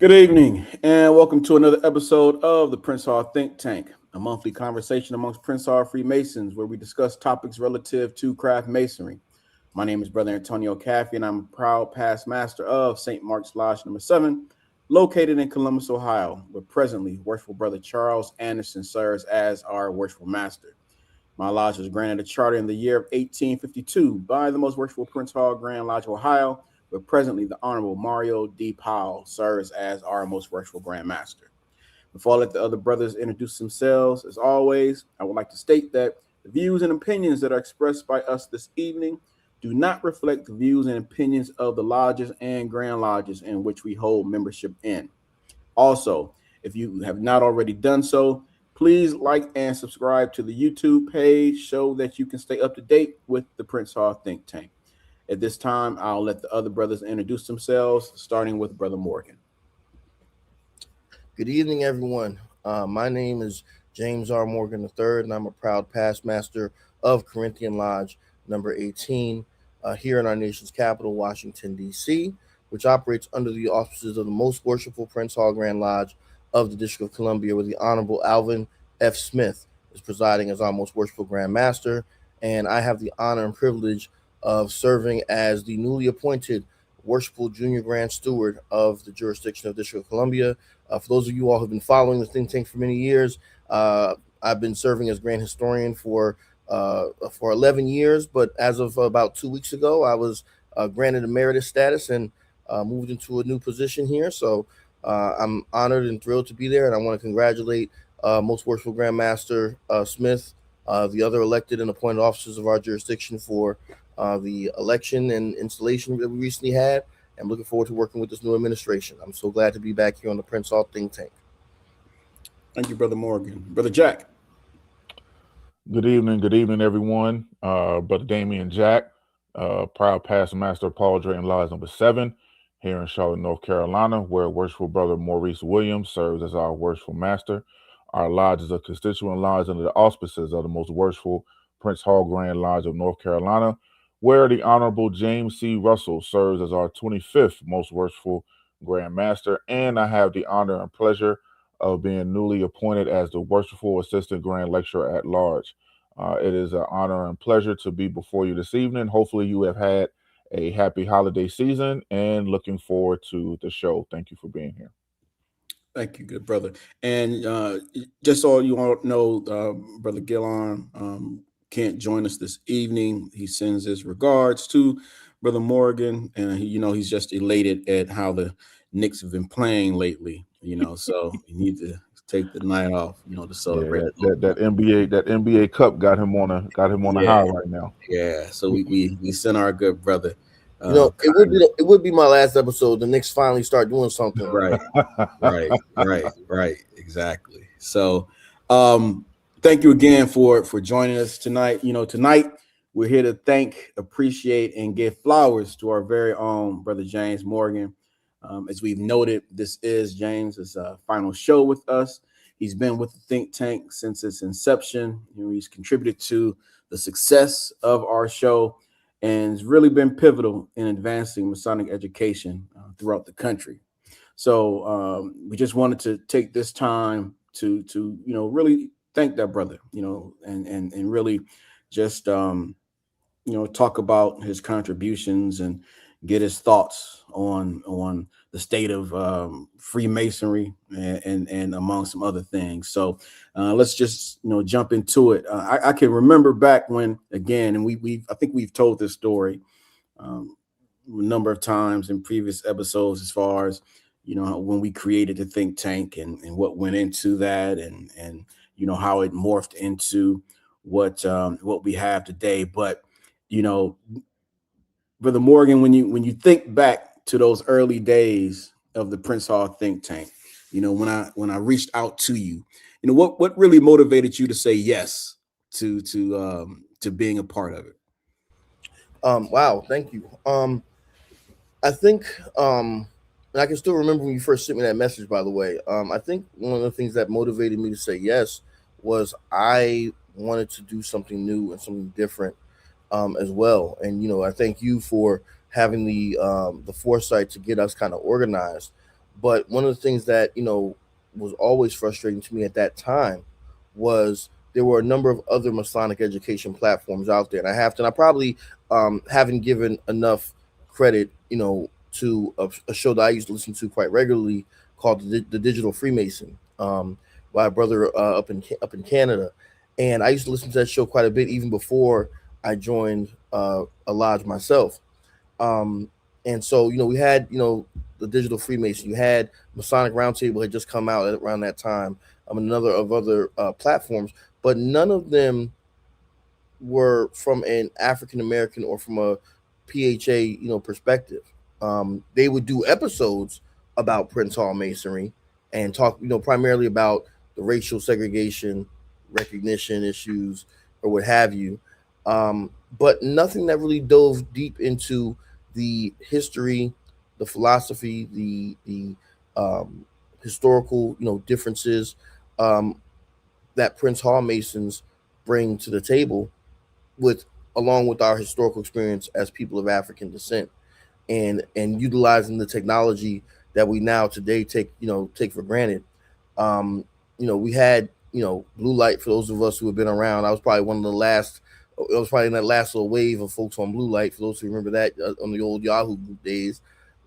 Good evening, and welcome to another episode of the Prince Hall Think Tank, a monthly conversation amongst Prince Hall Freemasons where we discuss topics relative to craft masonry. My name is Brother Antonio Caffey, and I'm a proud past master of St. Mark's Lodge number 7, located in Columbus, Ohio, where presently Worshipful Brother Charles Anderson serves as our worshipful master. My lodge was granted a charter in the year of 1852 by the most worshipful Prince Hall Grand Lodge, Ohio, where presently the Honorable Mario D. Powell serves as our most worshipful Grand Master. Before I let the other brothers introduce themselves, as always, I would like to state that the views and opinions that are expressed by us this evening do not reflect the views and opinions of the lodges and Grand Lodges in which we hold membership in. Also, if you have not already done so, please like and subscribe to the YouTube page so that you can stay up to date with the Prince Hall Think Tank. At this time, I'll let the other brothers introduce themselves, starting with Brother Morgan. Good evening, everyone. My name is James R. Morgan III, and I'm a proud past master of Corinthian Lodge number 18 here in our nation's capital, Washington, D.C., which operates under the auspices of the most worshipful Prince Hall Grand Lodge of the District of Columbia, where the Honorable Alvin F. Smith is presiding as our most worshipful Grand Master. And I have the honor and privilege of serving as the newly appointed Worshipful Junior Grand Steward of the jurisdiction of the District of Columbia. For those of you all who have been following the think tank for many years, I've been serving as Grand Historian for 11 years, but as of about 2 weeks ago, I was granted emeritus status and moved into a new position here. So I'm honored and thrilled to be there, and I want to congratulate Most Worshipful Grand Master Smith, the other elected and appointed officers of our jurisdiction for the election and installation that we recently had. I'm looking forward to working with this new administration. I'm so glad to be back here on the Prince Hall Think Tank. Thank you, Brother Morgan. Brother Jack. Good evening, everyone. Brother Damian Jack, proud past master of Paul Drayton Lodge number 7 here in Charlotte, North Carolina, where worshipful Brother Maurice Williams serves as our worshipful master. Our lodge is a constituent lodge under the auspices of the most worshipful Prince Hall Grand Lodge of North Carolina, where the Honorable James C. Russell serves as our 25th most worshipful Grand Master, and I have the honor and pleasure of being newly appointed as the Worshipful Assistant Grand Lecturer at Large. It is an honor and pleasure to be before you this evening. Hopefully you have had a happy holiday season and looking forward to the show. Thank you for being here. Thank you, good brother. And just so you all know, Brother Gillon can't join us this evening. He sends his regards to Brother Morgan, and he's just elated at how the Knicks have been playing lately. So you need to take the night off, to celebrate. Yeah, that NBA Cup got him on a high right now. Yeah, so we send our good brother. It would be my last episode. The Knicks finally start doing something. Right. Exactly. So, thank you again for joining us tonight. Tonight we're here to thank, appreciate, and give flowers to our very own Brother James Morgan. As we've noted, this is James's final show with us. He's been with the think tank since its inception. He's contributed to the success of our show and has really been pivotal in advancing Masonic education throughout the country. So we just wanted to take this time to really thank that brother, and really just talk about his contributions and get his thoughts on the state of Freemasonry and among some other things. So let's just jump into it. I can remember back when, again, and I think we've told this story a number of times in previous episodes, as far as when we created the think tank and what went into that, and how it morphed into what we have today. But Brother Morgan, when you think back to those early days of the Prince Hall think tank, when I reached out to you, what really motivated you to say yes to being a part of it? Wow, thank you. I think, and I can still remember when you first sent me that message, by the way. I think one of the things that motivated me to say yes was I wanted to do something new and something different as well. And I thank you for having the foresight to get us kind of organized. But one of the things that was always frustrating to me at that time was there were a number of other Masonic education platforms out there, and I probably haven't given enough credit, to a show that I used to listen to quite regularly called the Digital Freemason, by a brother up in Canada, and I used to listen to that show quite a bit even before I joined a lodge myself. Um, and so, we had, the Digital Freemason. You had Masonic Roundtable had just come out around that time. Another of other platforms, but none of them were from an African American or from a PHA, perspective. They would do episodes about Prince Hall Masonry and talk, primarily about the racial segregation, recognition issues, or what have you. But nothing that really dove deep into the history, the philosophy, the historical, differences um, that Prince Hall Masons bring to the table with along with our historical experience as people of African descent, and utilizing the technology that we now today take for granted. We had blue light. For those of us who have been around, I was probably one of the last. I was probably in that last little wave of folks on blue light. For those who remember that on the old Yahoo group days,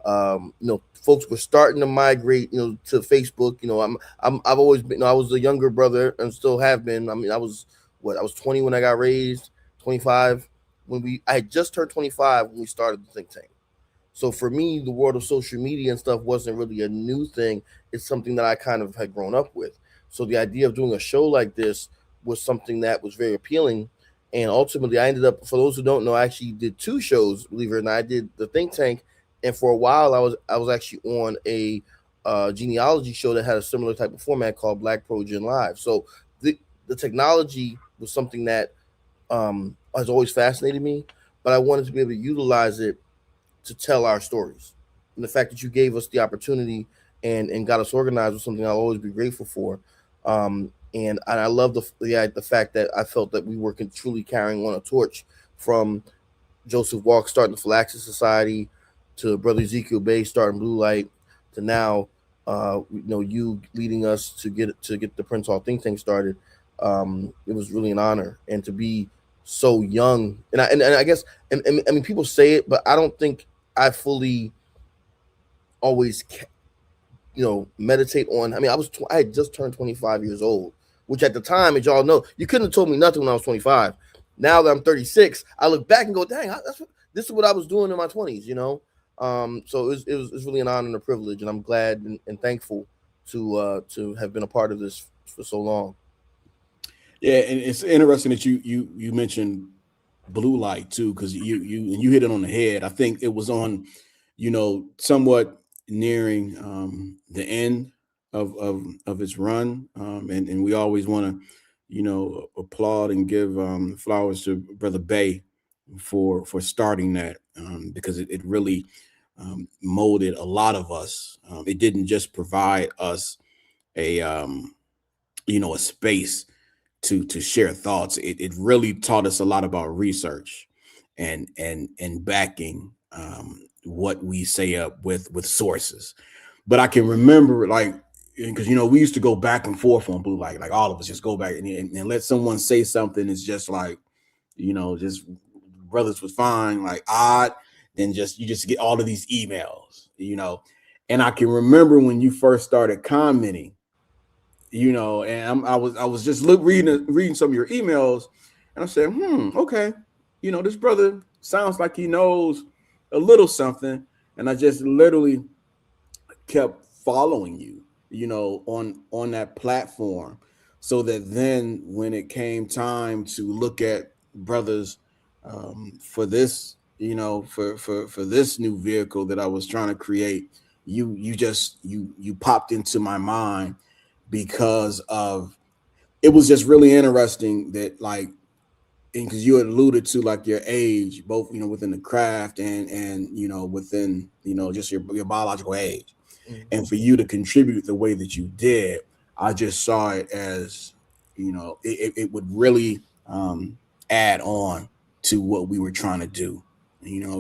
folks were starting to migrate, to Facebook. I've always been. I was a younger brother and still have been. I mean, I was 20 when I got raised, 25 I had just turned 25 when we started the think tank. So for me, the world of social media and stuff wasn't really a new thing. It's something that I kind of had grown up with. So the idea of doing a show like this was something that was very appealing. And ultimately, I ended up, for those who don't know, I actually did two shows. Believe it or not, I did the think tank, and for a while, I was actually on a genealogy show that had a similar type of format called Black Progen Live. So the technology was something that has always fascinated me, but I wanted to be able to utilize it to tell our stories. And the fact that you gave us the opportunity and got us organized was something I'll always be grateful for. And I love the fact that I felt that we were truly carrying on a torch from Joseph Walk starting the Philaxis Society to Brother Ezekiel Bay starting Blue Light to now, you leading us to get the Prince Hall think tank started. It was really an honor, and to be so young, and I guess, and I mean, people say it, but I don't think I fully always meditate on. I mean, I had just turned 25 years old, which at the time, as y'all know, you couldn't have told me nothing when I was 25. Now that I'm 36, I look back and go, dang, this is what I was doing in my 20s. So it was really an honor and a privilege, and I'm glad and thankful to have been a part of this for so long. Yeah, and it's interesting that you mentioned blue light too, because you hit it on the head. I think it was on, somewhat nearing the end of its run, and we always want to, applaud and give flowers to Brother Bay for starting that, because it really molded a lot of us. It didn't just provide us a a space to share thoughts. It really taught us a lot about research and backing what we say up with sources. But I can remember, like, because we used to go back and forth on blue light, like all of us just go back and let someone say something. It's just like, just brothers was fine, like odd, then just you just get all of these emails. And I can remember when you first started commenting, and I was just reading some of your emails, and I said, okay, this brother sounds like he knows a little something, and I just literally kept following you, on that platform, so that then when it came time to look at brothers, for this, for this new vehicle that I was trying to create, you popped into my mind, because of it was just really interesting that, like, and because you had alluded to, like, your age, both within the craft and within just your biological age, Mhm. and for you to contribute the way that you did, I just saw it as, it would really add on to what we were trying to do,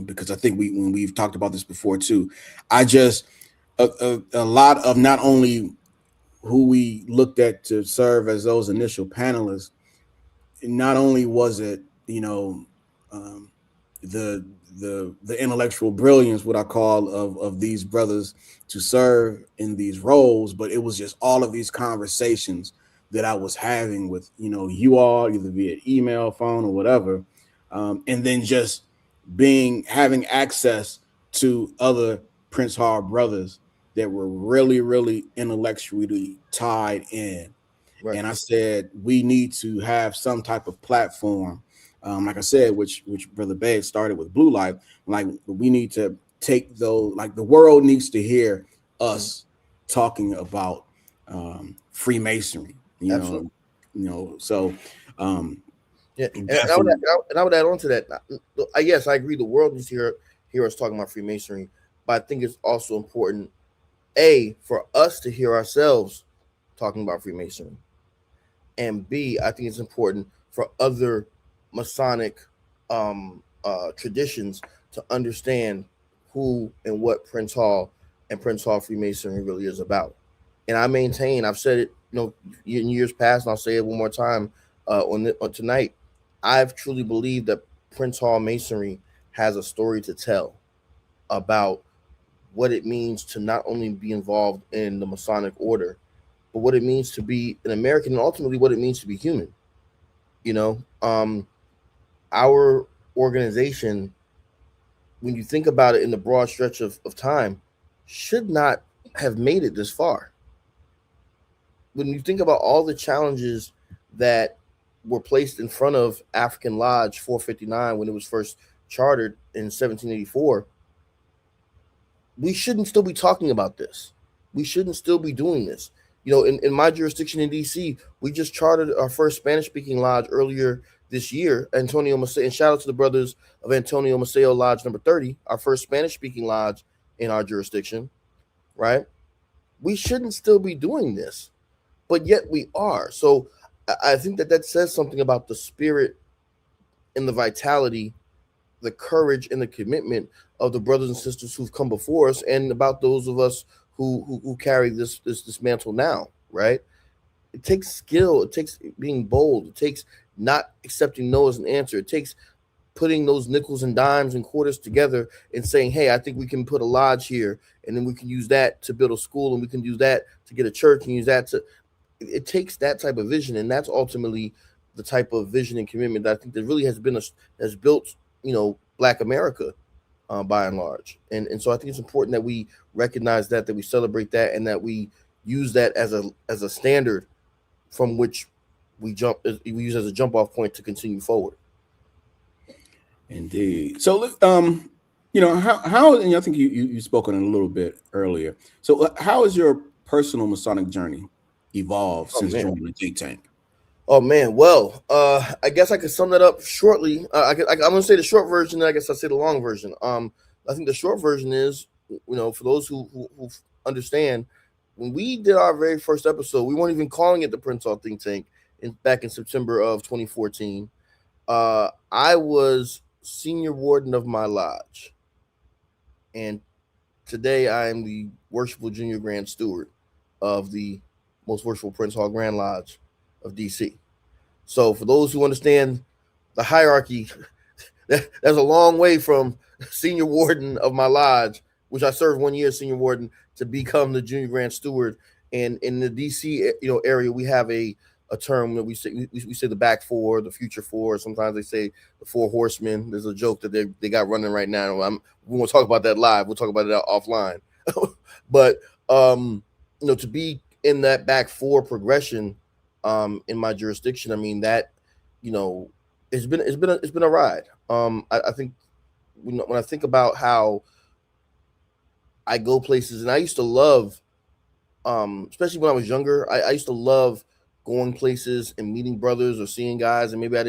because I think when we've talked about this before too, I just a lot of not only who we looked at to serve as those initial panelists, not only was it, um, the the intellectual brilliance, what I call, of these brothers to serve in these roles, but it was just all of these conversations that I was having with, you all, either via email, phone, or whatever, and then just having access to other Prince Hall brothers that were really, really intellectually tied in. Right. And I said we need to have some type of platform, like I said, which Brother Bay started with Blue Life. Like, we need to take those, like, the world needs to hear us talking about Freemasonry. Absolutely. So Yeah, definitely. and I would add on to that. Yes, I agree. The world needs to hear us talking about Freemasonry, but I think it's also important, for us to hear ourselves talking about Freemasonry, and B, I think it's important for other Masonic traditions to understand who and what Prince Hall and Prince Hall Freemasonry really is about. And I maintain, I've said it, in years past, and I'll say it one more time on tonight. I've truly believed that Prince Hall Masonry has a story to tell about what it means to not only be involved in the Masonic order, but what it means to be an American, and ultimately what it means to be human. You know, our organization, when you think about it in the broad stretch of time, should not have made it this far. When you think about all the challenges that were placed in front of African Lodge 459 when it was first chartered in 1784, we shouldn't still be talking about this. We shouldn't still be doing this. In my jurisdiction in DC, we just chartered our first Spanish speaking lodge earlier this year. Antonio Maceo, and shout out to the brothers of Antonio Maceo Lodge number 30, our first Spanish speaking lodge in our jurisdiction, right? We shouldn't still be doing this, but yet we are. So I think that says something about the spirit and the vitality, the courage and the commitment of the brothers and sisters who've come before us, and about those of us who carry this mantle now, right? It takes skill, it takes being bold, it takes not accepting no as an answer, it takes putting those nickels and dimes and quarters together and saying, hey, I think we can put a lodge here, and then we can use that to build a school, and we can use that to get a church, and use that to, it takes that type of vision, and that's ultimately the type of vision and commitment that I think that really has built, Black America, by and large. And so I think it's important that we recognize that we celebrate that, and that we use that as a standard from which we use as a jump off point to continue forward. Indeed. So, how and I think you spoke on it a little bit earlier. So, how has your personal Masonic journey evolved Oh since man. joining the think tank? Oh man. Well, I guess I could sum that up shortly. I'm gonna say the short version, and I guess I'll say the long version. I think the short version is, for those who understand, when we did our very first episode, we weren't even calling it the Prince Hall Think Tank back in September of 2014. I was senior warden of my lodge, and today I am the worshipful junior grand steward of the most worshipful Prince Hall Grand Lodge of DC. So for those who understand the hierarchy, that's a long way from senior warden of my lodge, which I served 1 year as senior warden, to become the junior grand steward. And in the DC area, we have a term that we say the back four, the future four. Sometimes they say the four horsemen. There's a joke that they got running right now. We won't talk about that live. We'll talk about it offline. But to be in that back four progression in my jurisdiction, I mean that it's been a ride. I think when I think about how I go places, and I used to love, especially when I was younger, I used to love going places and meeting brothers or seeing guys, and maybe if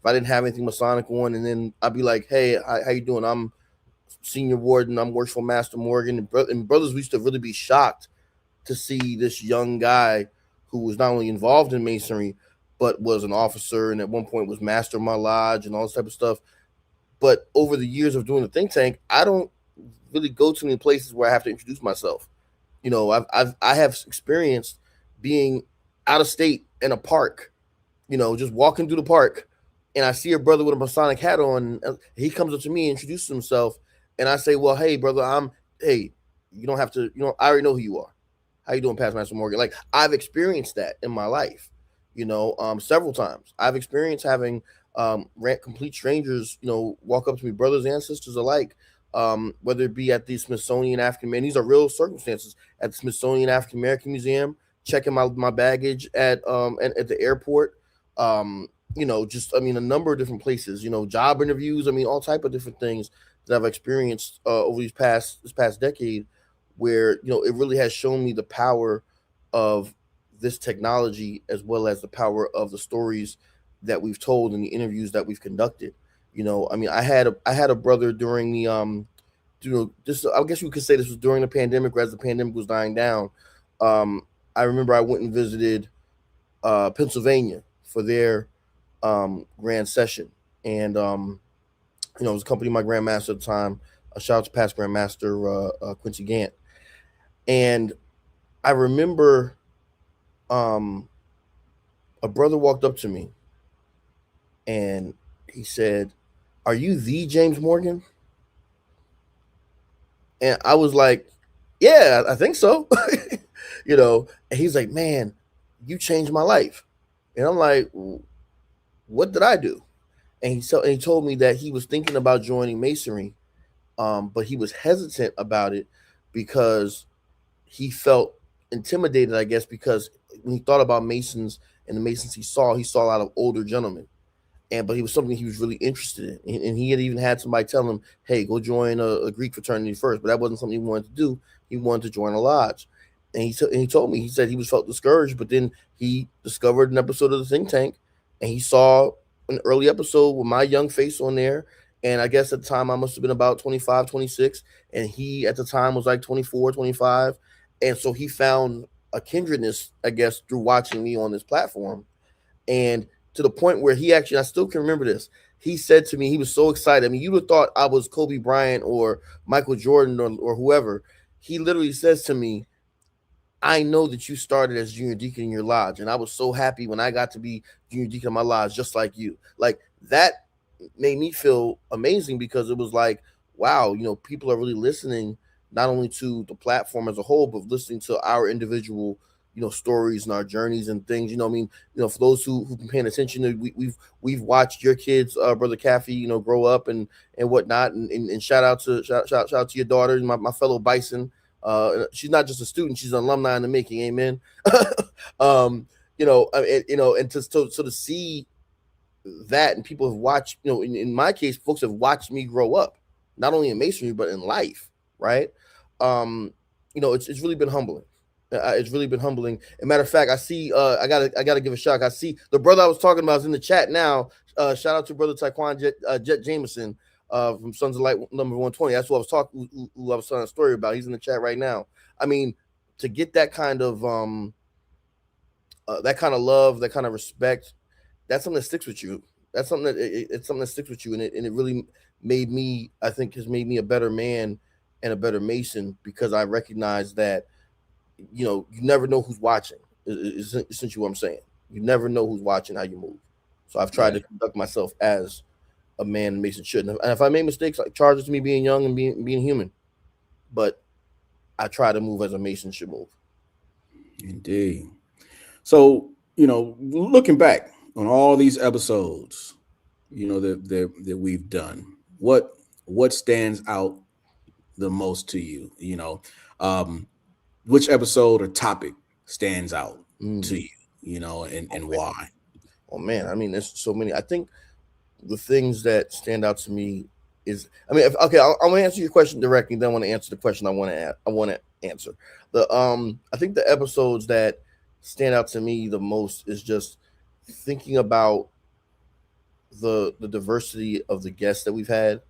I didn't have anything Masonic on, and then I'd be like, hey, how you doing? I'm senior warden, I'm worshipful Master Morgan, and brothers used to really be shocked to see this young guy who was not only involved in Masonry, but was an officer, and at one point was master of my lodge and all this type of stuff. But over the years of doing the think tank, I don't really go to many places where I have to introduce myself. I have experienced being out of state in a park, just walking through the park, and I see a brother with a Masonic hat on. He comes up to me, introduces himself, and I say, "Well, hey, brother, hey, you don't have to, I already know who you are. How you doing, Past Master Morgan?" Like, I've experienced that in my life, several times. I've experienced having complete strangers, walk up to me, brothers and sisters alike, whether it be at the Smithsonian African Man. These are real circumstances at the Smithsonian African American Museum, checking my baggage at the airport. Just a number of different places. Job interviews. All type of different things that I've experienced over this past decade, where it really has shown me the power of this technology, as well as the power of the stories that we've told and the interviews that we've conducted. I had a brother during the this, I guess you could say this was during the pandemic, or as the pandemic was dying down. I remember I went and visited Pennsylvania for their grand session, and it was accompanied by my grandmaster at the time. A shout out to past grandmaster Quincy Gant. And I remember a brother walked up to me and he said, "Are you the James Morgan?" And I was like, "Yeah, I think so." And he's like, "Man, you changed my life." And I'm like, "What did I do?" And he told me that he was thinking about joining Masonry, but he was hesitant about it because he felt intimidated, I guess, because when he thought about Masons and the Masons he saw a lot of older gentlemen. But he was something he was really interested in, and he had even had somebody tell him, "Hey, go join a Greek fraternity first." But that wasn't something he wanted to do. He wanted to join a lodge, and he told me, he said he was felt discouraged, but then he discovered an episode of the Think Tank, and he saw an early episode with my young face on there. And I guess at the time I must have been about 25, 26, and he at the time was like 24, 25. And so he found a kindredness, I guess, through watching me on this platform. And to the point where I still can remember this. He said to me, he was so excited. You would have thought I was Kobe Bryant or Michael Jordan or whoever. He literally says to me, "I know that you started as junior deacon in your lodge, and I was so happy when I got to be junior deacon in my lodge, just like you." Like, that made me feel amazing, because it was like, wow, people are really listening, not only to the platform as a whole, but listening to our individual, stories and our journeys and things. For those who've been paying attention, we've watched your kids, brother Caffey, grow up and whatnot. And shout out to your daughter, my fellow Bison. She's not just a student; she's an alumni in the making. Amen. And to see that, and people have watched, in my case, folks have watched me grow up, not only in Masonry but in life, right? It's really been humbling. It's really been humbling. As a matter of fact, I see. I gotta give a shout. I see the brother I was talking about is in the chat now. Shout out to brother Taekwon Jet Jameson from Sons of Light number 120. That's who I was talking. Who I was telling a story about. He's in the chat right now. To get that kind of love, that kind of respect, that's something that sticks with you. That's something it's something that sticks with you, and it really made me. I think has made me a better man and a better Mason, because I recognize that you never know who's watching. Is essentially what I'm saying. You never know who's watching how you move. So I've tried to conduct myself as a man Mason should. And if I make mistakes, like, charges to me being young and being human, but I try to move as a Mason should move. Indeed. So, looking back on all these episodes, that we've done, what stands out the most to you? Which episode or topic stands out to you, and why? Oh man, there's so many. I think the things that stand out to me is, I'm gonna answer your question directly, then I want to answer the question I want to answer. I think the episodes that stand out to me the most is just thinking about the diversity of the guests that we've had.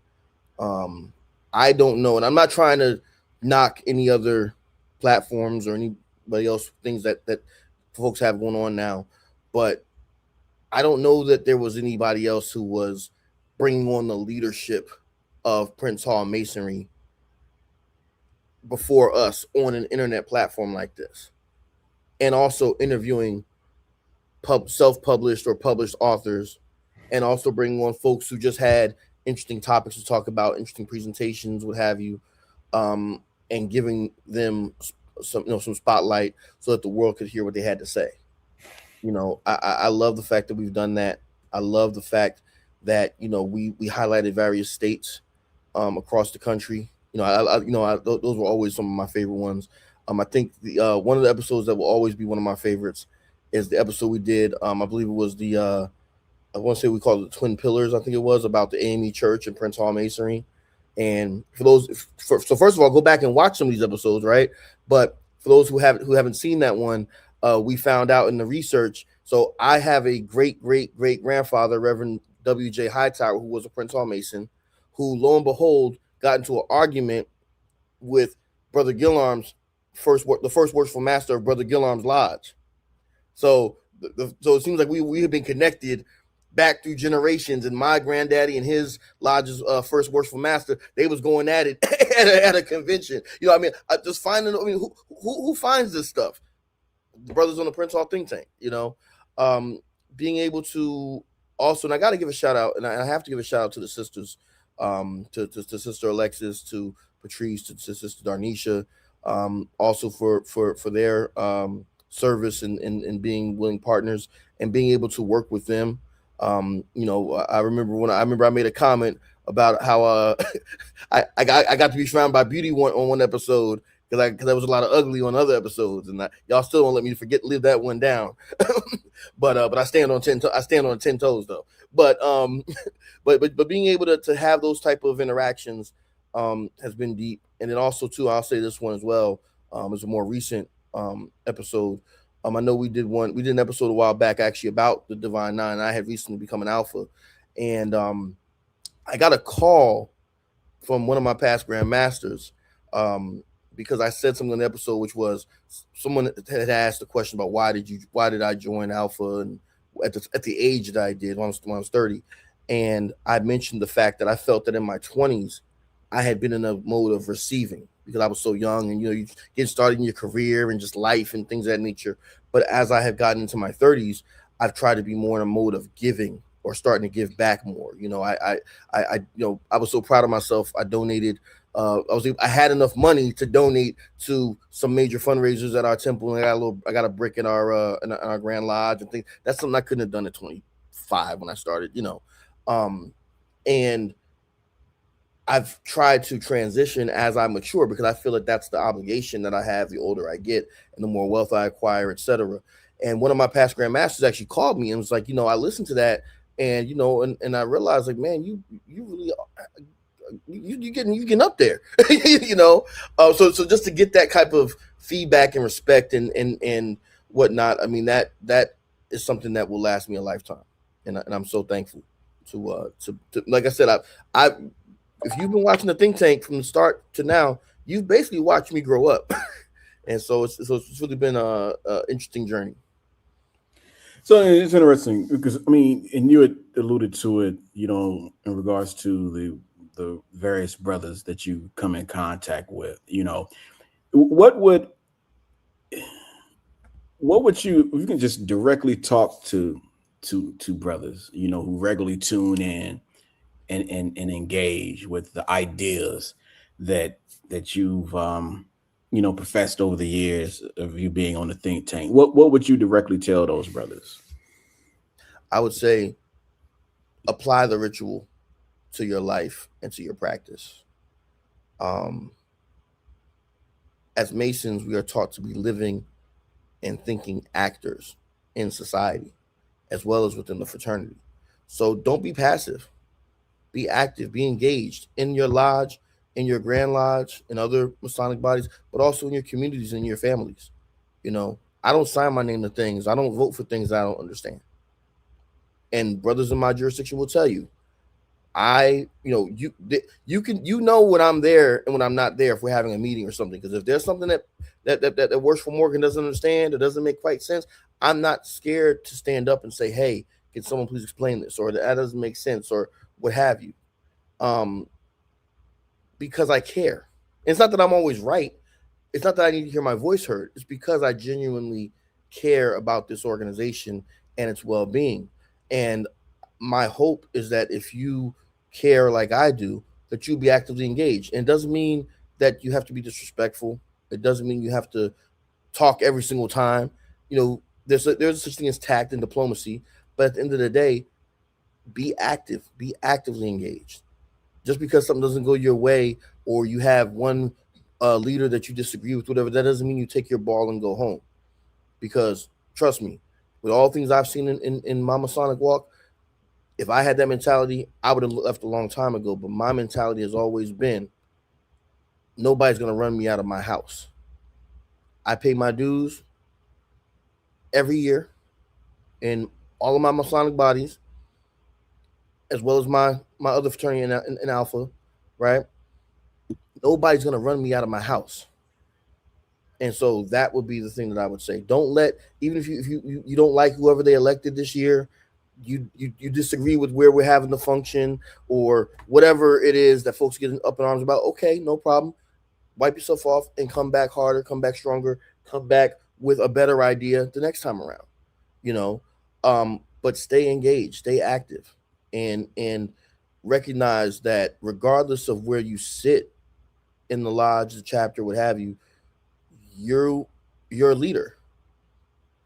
I don't know, and I'm not trying to knock any other platforms or anybody else things that folks have going on now, but I don't know that there was anybody else who was bringing on the leadership of Prince Hall Masonry before us on an internet platform like this, and also interviewing self-published or published authors, and also bringing on folks who just had interesting topics to talk about, interesting presentations, what have you, um, and giving them some spotlight so that the world could hear what they had to say. I love the fact that we've done that. I love the fact that we highlighted various states across the country. Those were always some of my favorite ones. I think the one of the episodes that will always be one of my favorites is the episode we did. I believe it was the I want to say we called it the Twin Pillars. I think it was about the AME Church and Prince Hall Masonry. And so first of all, go back and watch some of these episodes, right? But for those who haven't seen that one, we found out in the research. So I have a great grandfather, Reverend W.J. Hightower, who was a Prince Hall Mason, who lo and behold got into an argument with Brother Gillarm's the first worshipful master of Brother Gillarm's lodge. So so it seems like we have been connected back through generations. And my granddaddy and his lodge's first worshipful master, they was going at it at a convention. I mean, just finding. I mean, who finds this stuff? The brothers on the Prince Hall think tank. Being able to also, and I got to give a shout out, and I have to give a shout out to the sisters, to Sister Alexis, to Patrice, to Sister Darnisha, also for their service and being willing partners and being able to work with them. I remember I made a comment about how I got to be surrounded by beauty on one episode because there was a lot of ugly on other episodes, and y'all still don't let me live that one down. but I stand on 10 toes though. But but being able to have those type of interactions has been deep. And then also too, I'll say this one as well, is a more recent episode. I know we did an episode a while back actually about the Divine Nine. I had recently become an alpha, and I got a call from one of my past grandmasters because I said something in the episode, which was someone had asked a question about why did I join alpha, and at the age that I did when I was 30, and I mentioned the fact that I felt that in my 20s I had been in a mode of receiving because I was so young, and you get started in your career and just life and things of that nature. But as I have gotten into my 30s, I've tried to be more in a mode of giving or starting to give back more. I was so proud of myself. I donated. I had enough money to donate to some major fundraisers at our temple, and I got a brick in our Grand Lodge and things. That's something I couldn't have done at 25 when I started. And I've tried to transition as I mature because I feel that that's the obligation that I have the older I get and the more wealth I acquire, etc. And one of my past grandmasters actually called me and was like, I listened to that, and and I realized, like, man, you really you getting up there, So just to get that type of feedback and respect and whatnot, I mean that is something that will last me a lifetime, and I'm so thankful to like I said, I if you've been watching the think tank from the start to now, you've basically watched me grow up. And so it's really been a interesting journey. So it's interesting because I mean, and you had alluded to it, in regards to the various brothers that you come in contact with. What would you, if you can just directly talk to brothers, who regularly tune in and engage with the ideas that you've professed over the years of you being on the think tank, what would you directly tell those brothers? I would say apply the ritual to your life and to your practice. As Masons, we are taught to be living and thinking actors in society as well as within the fraternity. So don't be passive. Be active, be engaged in your lodge, in your Grand Lodge, in other Masonic bodies, but also in your communities and your families. I don't sign my name to things. I don't vote for things I don't understand. And brothers in my jurisdiction will tell you, you can when I'm there and when I'm not there if we're having a meeting or something. Because if there's something that Worshipful Morgan doesn't understand or doesn't make quite sense, I'm not scared to stand up and say, hey, can someone please explain this, or that doesn't make sense, or what have you, because I care. it's not that I'm always right. It's not that I need to hear my voice heard. It's because I genuinely care about this organization and its well-being. And my hope is that if you care like I do, that you be actively engaged. And it doesn't mean that you have to be disrespectful. It doesn't mean you have to talk every single time. There's such thing as tact and diplomacy, but at the end of the day, be active, be actively engaged. Just because something doesn't go your way, or you have one leader that you disagree with, whatever, that doesn't mean you take your ball and go home. Because trust me, with all things I've seen in my Masonic walk, if I had that mentality, I would have left a long time ago. But my mentality has always been, nobody's going to run me out of my house. I pay my dues every year in all of my Masonic bodies, as well as my other fraternity in Alpha, right? Nobody's going to run me out of my house. And so that would be the thing that I would say. Don't let, even if you don't like whoever they elected this year, you disagree with where we're having the function or whatever it is that folks get up in arms about. Okay, no problem. Wipe yourself off and come back harder, come back stronger, come back with a better idea the next time around. You know, but stay engaged, stay active, and recognize that regardless of where you sit in the lodge, the chapter, what have you, you're a leader.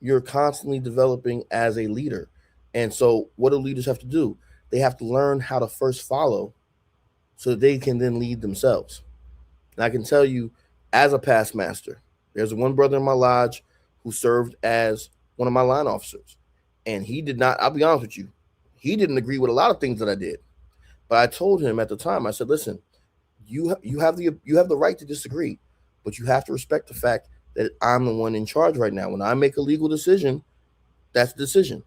You're constantly developing as a leader. And so what do leaders have to do? They have to learn how to first follow so that they can then lead themselves. And I can tell you, as a past master, there's one brother in my lodge who served as one of my line officers. And he did not, I'll be honest with you, he didn't agree with a lot of things that I did. But I told him at the time, I said, listen, you have the right to disagree, but you have to respect the fact that I'm the one in charge right now. When I make a legal decision, that's the decision.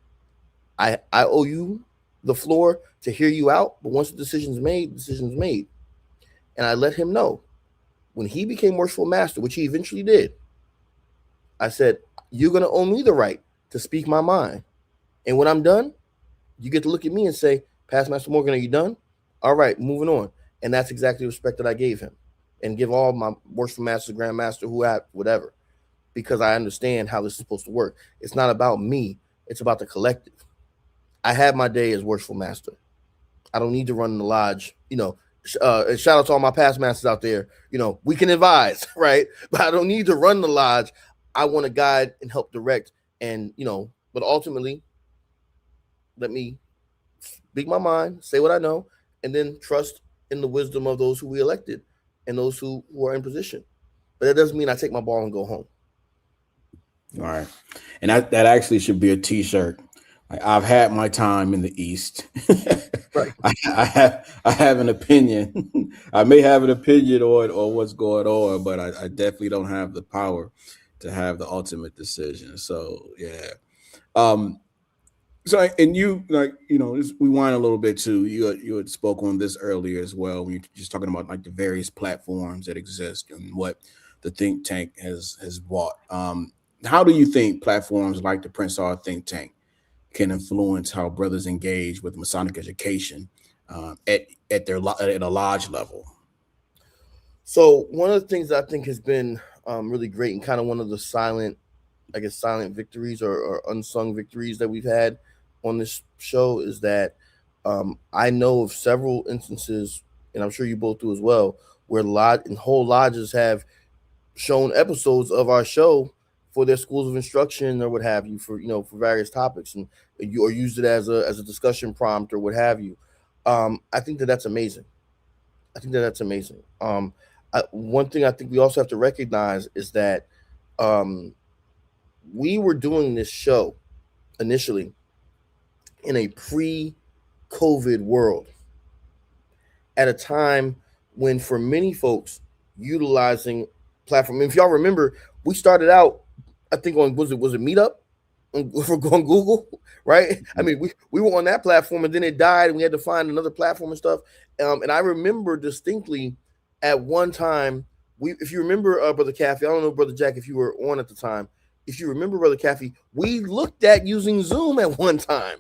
I owe you the floor to hear you out, but once the decision's made, the decision's made. And I let him know when he became worshipful master, which he eventually did. I said, you're going to owe me the right to speak my mind. And when I'm done, you get to look at me and say, Past Master Morgan, are you done? All right, moving on. And that's exactly the respect that I gave him and give all my worshipful masters, grand master, who have whatever, because I understand how this is supposed to work. It's not about me. It's about the collective. I had my day as worshipful master. I don't need to run the lodge, and shout out to all my past masters out there. We can advise, right? But I don't need to run the lodge. I want to guide and help direct, and but ultimately, let me speak my mind, say what I know, and then trust in the wisdom of those who we elected and those who are in position. But that doesn't mean I take my ball and go home. All right, and that actually should be a T-shirt. I've had my time in the East. Right. I have an opinion. I may have an opinion on what's going on, but I definitely don't have the power to have the ultimate decision. So yeah. So and you we wind a little bit too. You had spoke on this earlier as well when you're just talking about like the various platforms that exist and what the think tank has brought. How do you think platforms like the Prince Hall think tank can influence how brothers engage with Masonic education at a lodge level? So one of the things I think has been really great and kind of one of the silent victories or unsung victories that we've had on this show is that I know of several instances, and I'm sure you both do as well, where whole lodges have shown episodes of our show for their schools of instruction or what have you, for various topics, and or used it as a discussion prompt or what have you. I think that's amazing. One thing I think we also have to recognize is that we were doing this show initially in a pre-COVID world at a time when, for many folks, utilizing platform. If y'all remember, we started out, I think on was it Meetup on Google, right? I mean, we were on that platform and then it died and we had to find another platform and stuff. And I remember distinctly at one time, if you remember, Brother Caffey, I don't know, Brother Jack, if you were on at the time. If you remember, Brother Caffey, we looked at using Zoom at one time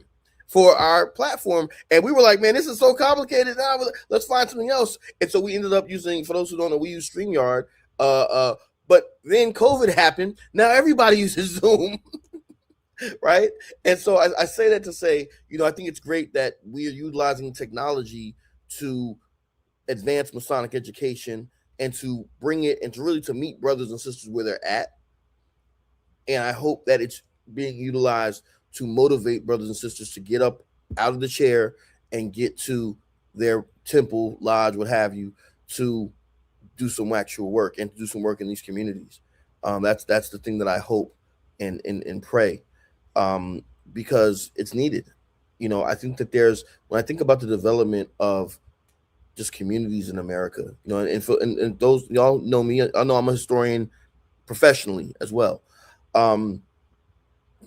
for our platform. And we were like, man, this is so complicated. Now let's find something else. And so we ended up using, for those who don't know, we use StreamYard. But then COVID happened. Now everybody uses Zoom. Right. And so I say that to say, I think it's great that we are utilizing technology to advance Masonic education and to bring it and to really to meet brothers and sisters where they're at. And I hope that it's being utilized to motivate brothers and sisters to get up out of the chair and get to their temple, lodge, what have you, to do some actual work and to do some work in these communities. That's the thing that I hope and pray, because it's needed. I think that when I think about the development of just communities in America, and those y'all know me, I know I'm a historian professionally as well.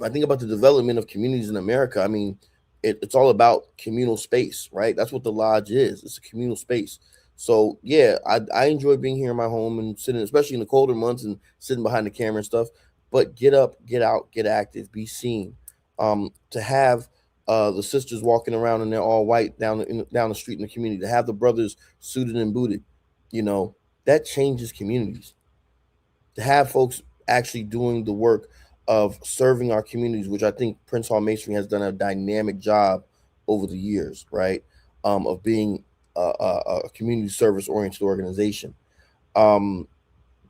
I think about the development of communities in America. I mean, it's all about communal space, right? That's what the lodge is. It's a communal space. So yeah, I enjoy being here in my home and sitting, especially in the colder months, and sitting behind the camera and stuff. But get up, get out, get active, be seen. To have the sisters walking around and they're all white down the street in the community, to have the brothers suited and booted, that changes communities. To have folks actually doing the work of serving our communities, which I think Prince Hall Masonry has done a dynamic job over the years, right? Of being a community service oriented organization. Um,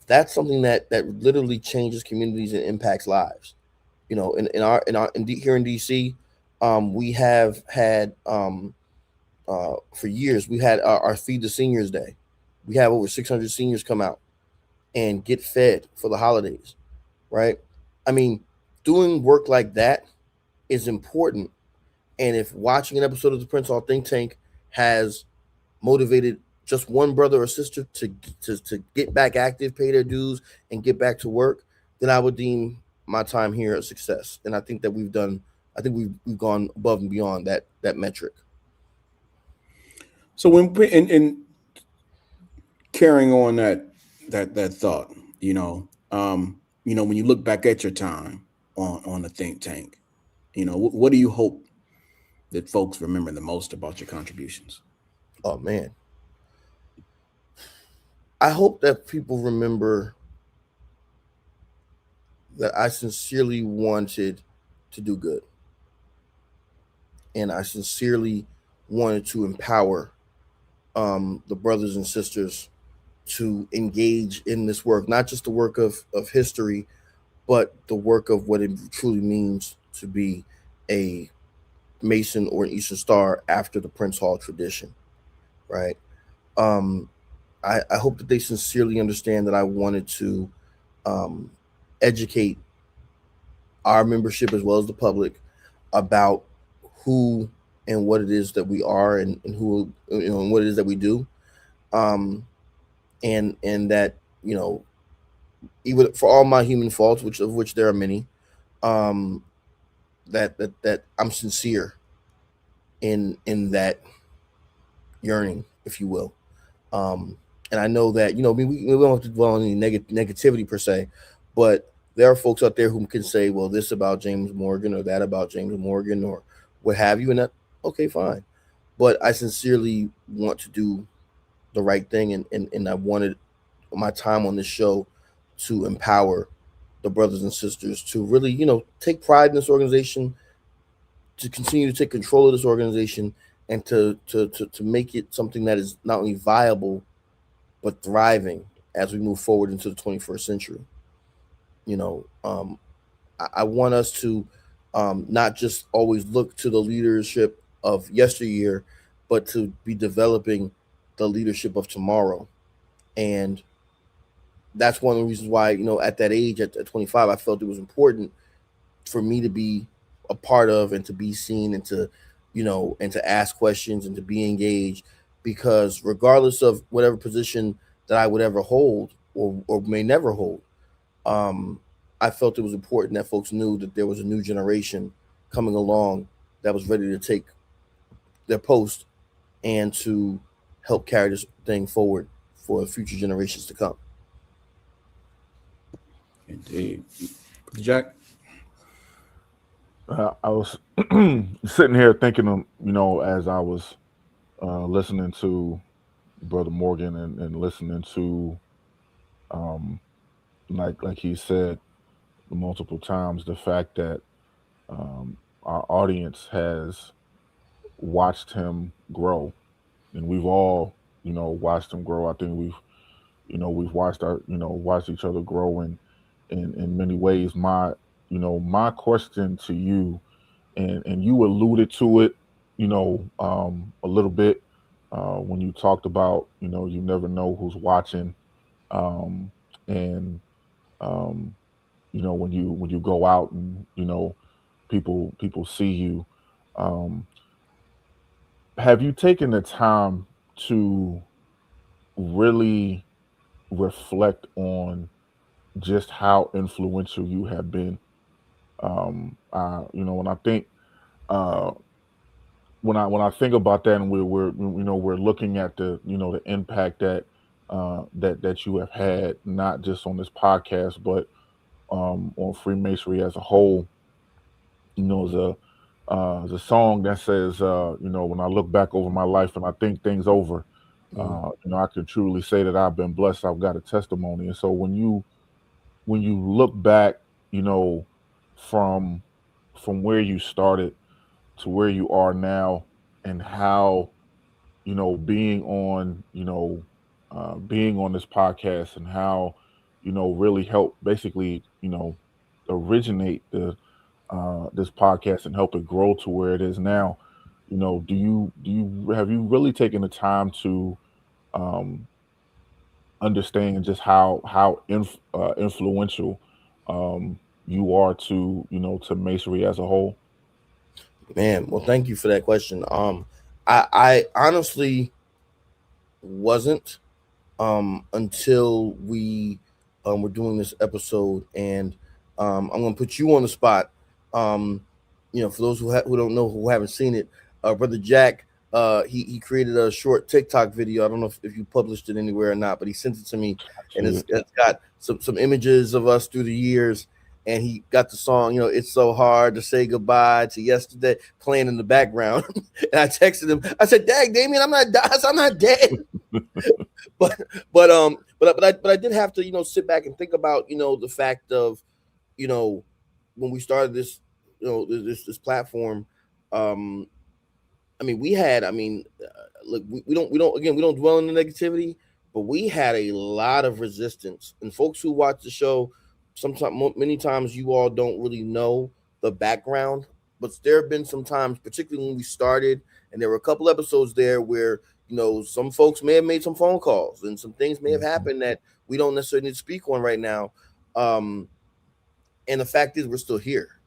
that's something that literally changes communities and impacts lives. Here in DC, we have had for years we had our Feed the Seniors Day. We have over 600 seniors come out and get fed for the holidays, right? I mean, doing work like that is important. And if watching an episode of the Prince Hall Think Tank has motivated just one brother or sister to get back active, pay their dues, and get back to work, then I would deem my time here a success. And I think that we've gone above and beyond that metric. So when in carrying on that thought, when you look back at your time on the think tank, what do you hope that folks remember the most about your contributions? Oh man, I hope that people remember that I sincerely wanted to do good, and I sincerely wanted to empower the brothers and sisters to engage in this work, not just the work of history, but the work of what it truly means to be a Mason or an Eastern Star after the Prince Hall tradition, right? Um, I hope that they sincerely understand that I wanted to um, educate our membership as well as the public about who and what it is that we are, and who, and what it is that we do, um, and that, even for all my human faults, which there are many, um, that I'm sincere in that yearning, if you will. And I know that, we don't have to dwell on any negativity per se, but there are folks out there who can say, well, this about James Morgan or that about James Morgan or what have you, and that, okay, fine. But I sincerely want to do the right thing, and I wanted my time on this show to empower the brothers and sisters to really, take pride in this organization, to continue to take control of this organization, and to make it something that is not only viable but thriving as we move forward into the 21st century. You know, I want us to not just always look to the leadership of yesteryear, but to be developing the leadership of tomorrow. And that's one of the reasons why, at that age, at 25, I felt it was important for me to be a part of and to be seen and to, and to ask questions and to be engaged, because regardless of whatever position that I would ever hold or may never hold, um, I felt it was important that folks knew that there was a new generation coming along that was ready to take their post and to help carry this thing forward for future generations to come. Indeed. Jack? I was sitting here thinking, of, as I was listening to Brother Morgan and listening to, um, like he said multiple times, the fact that our audience has watched him grow, and we've all, watched him grow. I think we've watched watched each other grow in many ways. My question to you, and you alluded to it, a little bit when you talked about, you never know who's watching, um, and um, when you go out and people see you. Um, have you taken the time to really reflect on just how influential you have been? When I think uh, when I think about that, and we're looking at the impact that you have had, not just on this podcast, but on Freemasonry as a whole. There's a song that says, when I look back over my life and I think things over, Mm. I can truly say that I've been blessed. I've got a testimony. And so when you look back, you know, from where you started to where you are now, and how being on this podcast, and how really help basically originate this podcast and help it grow to where it is now. Do you have you really taken the time to um, understand just how influential you are to masonry as a whole? Man, well, thank you for that question. I honestly wasn't until we were doing this episode, and I'm going to put you on the spot. Um, for those who don't know, who haven't seen it, brother Jack, he created a short TikTok video. I don't know if you published it anywhere or not, but he sent it to me, and See it? it's got some images of us through the years. And he got the song, "It's So Hard to Say Goodbye to Yesterday" playing in the background. And I texted him. I said, "Dag, Damien, I'm not dead." but but I did have to sit back and think about the fact of you know when we started this this platform. um I mean, look, we don't dwell in the negativity, but we had a lot of resistance, and folks who watch the show, sometimes, many times, you all don't really know the background. But there have been some times, particularly when we started, and there were a couple episodes there where some folks may have made some phone calls, and some things may have Mhm. happened that we don't necessarily need to speak on right now. Um, and the fact is, we're still here,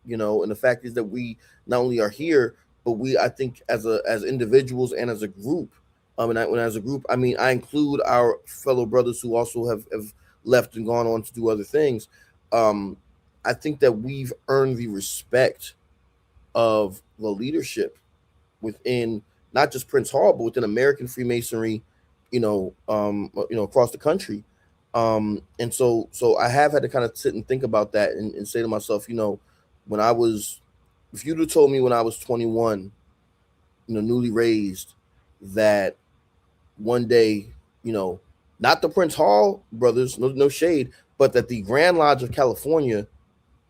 and the fact is that we not only are here, but we, I think, as individuals and as a group, when as a group, I mean, I include our fellow brothers who also have left and gone on to do other things. um I think that we've earned the respect of the leadership within not just Prince Hall, but within American Freemasonry, across the country. And so I have had to kind of sit and think about that, and say to myself, when I was, if you'd have told me when I was 21, newly raised, that one day, you know, not the Prince Hall brothers, no shade, but that the Grand Lodge of California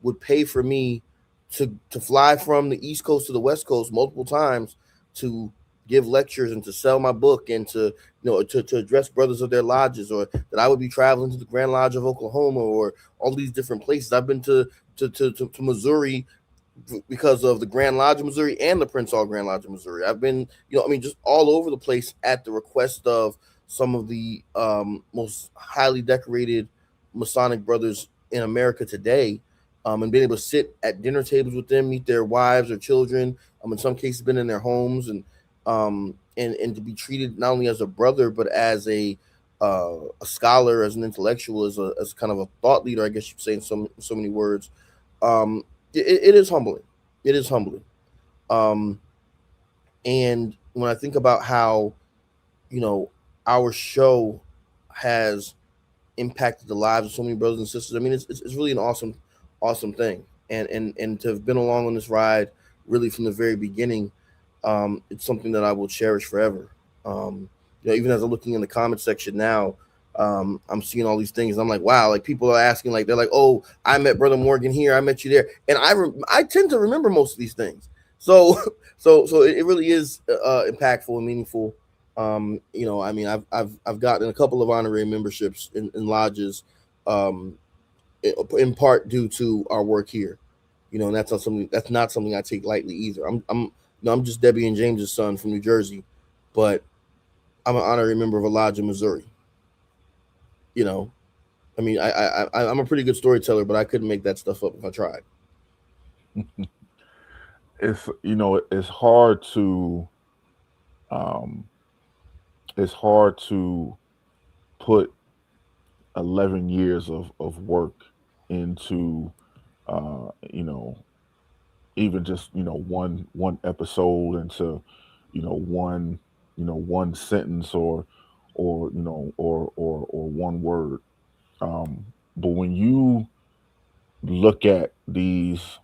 would pay for me to fly from the East Coast to the West Coast multiple times to give lectures and to sell my book, and to to address brothers of their lodges, or that I would be traveling to the Grand Lodge of Oklahoma, or all these different places. I've been to Missouri because of the Grand Lodge of Missouri and the Prince Hall Grand Lodge of Missouri. I've been, just all over the place at the request of some of the most highly decorated Masonic brothers in America today, and being able to sit at dinner tables with them, meet their wives or children. In some cases, been in their homes, and to be treated not only as a brother, but as a scholar, as an intellectual, as kind of a thought leader, I guess you'd say, in so many words. It is humbling. It is humbling. Um, and when I think about how you know our show has impacted the lives of so many brothers and sisters, I mean, it's really an awesome thing. and to have been along on this ride really from the very beginning. It's something that I will cherish forever. Even as I'm looking in the comment section now, I'm seeing all these things. And I'm like, wow, like people are asking, like they're like, oh, I met Brother Morgan here, I met you there, and I tend to remember most of these things. So so it really is impactful and meaningful. I've gotten a couple of honorary memberships in lodges, um, in part due to our work here. And that's not something I take lightly either. I'm just Debbie and James's son from New Jersey, but I'm an honorary member of a lodge in Missouri. You know, I'm a pretty good storyteller, but I couldn't make that stuff up if I tried. It's hard to um it's hard to put 11 years of work into you know even just one episode, into one one sentence, or one word. But look at these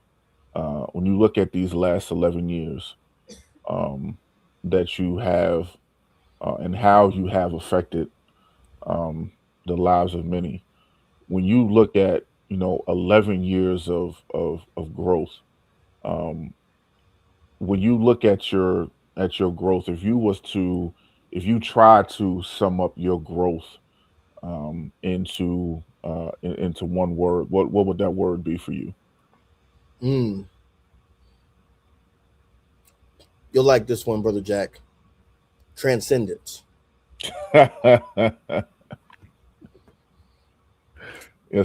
when you look at these last 11 years, um, that you have, and how you have affected, um, the lives of many. When you look at 11 years of growth, um, when you look at your growth, if you try to sum up your growth, into one word, what would that word be for you? Mm, you'll like this one, Brother Jack. Transcendence. Yes,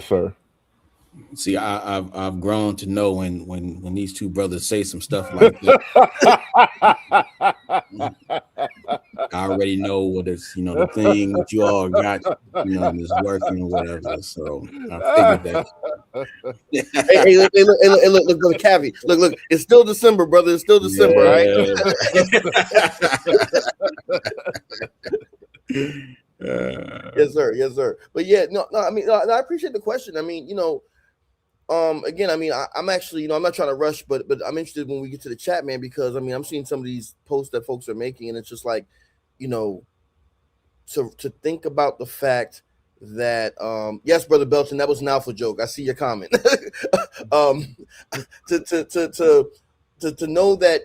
sir. See, I've grown to know when these two brothers say some stuff like that, I already know what it's the thing that you all got is working or whatever. So I figured that. Look, Brother Cavi. Look, it's still December, brother. It's still December, all right? Yeah. Yes, sir. Yes, sir. But yeah, no. No, I appreciate the question. Again, I'm actually, I'm not trying to rush, but I'm interested when we get to the chat, man, because I'm seeing some of these posts that folks are making, and it's just like, you know, to think about the fact that, yes, Brother Belton, that was an alpha joke. I see your comment. um, to to to to to know that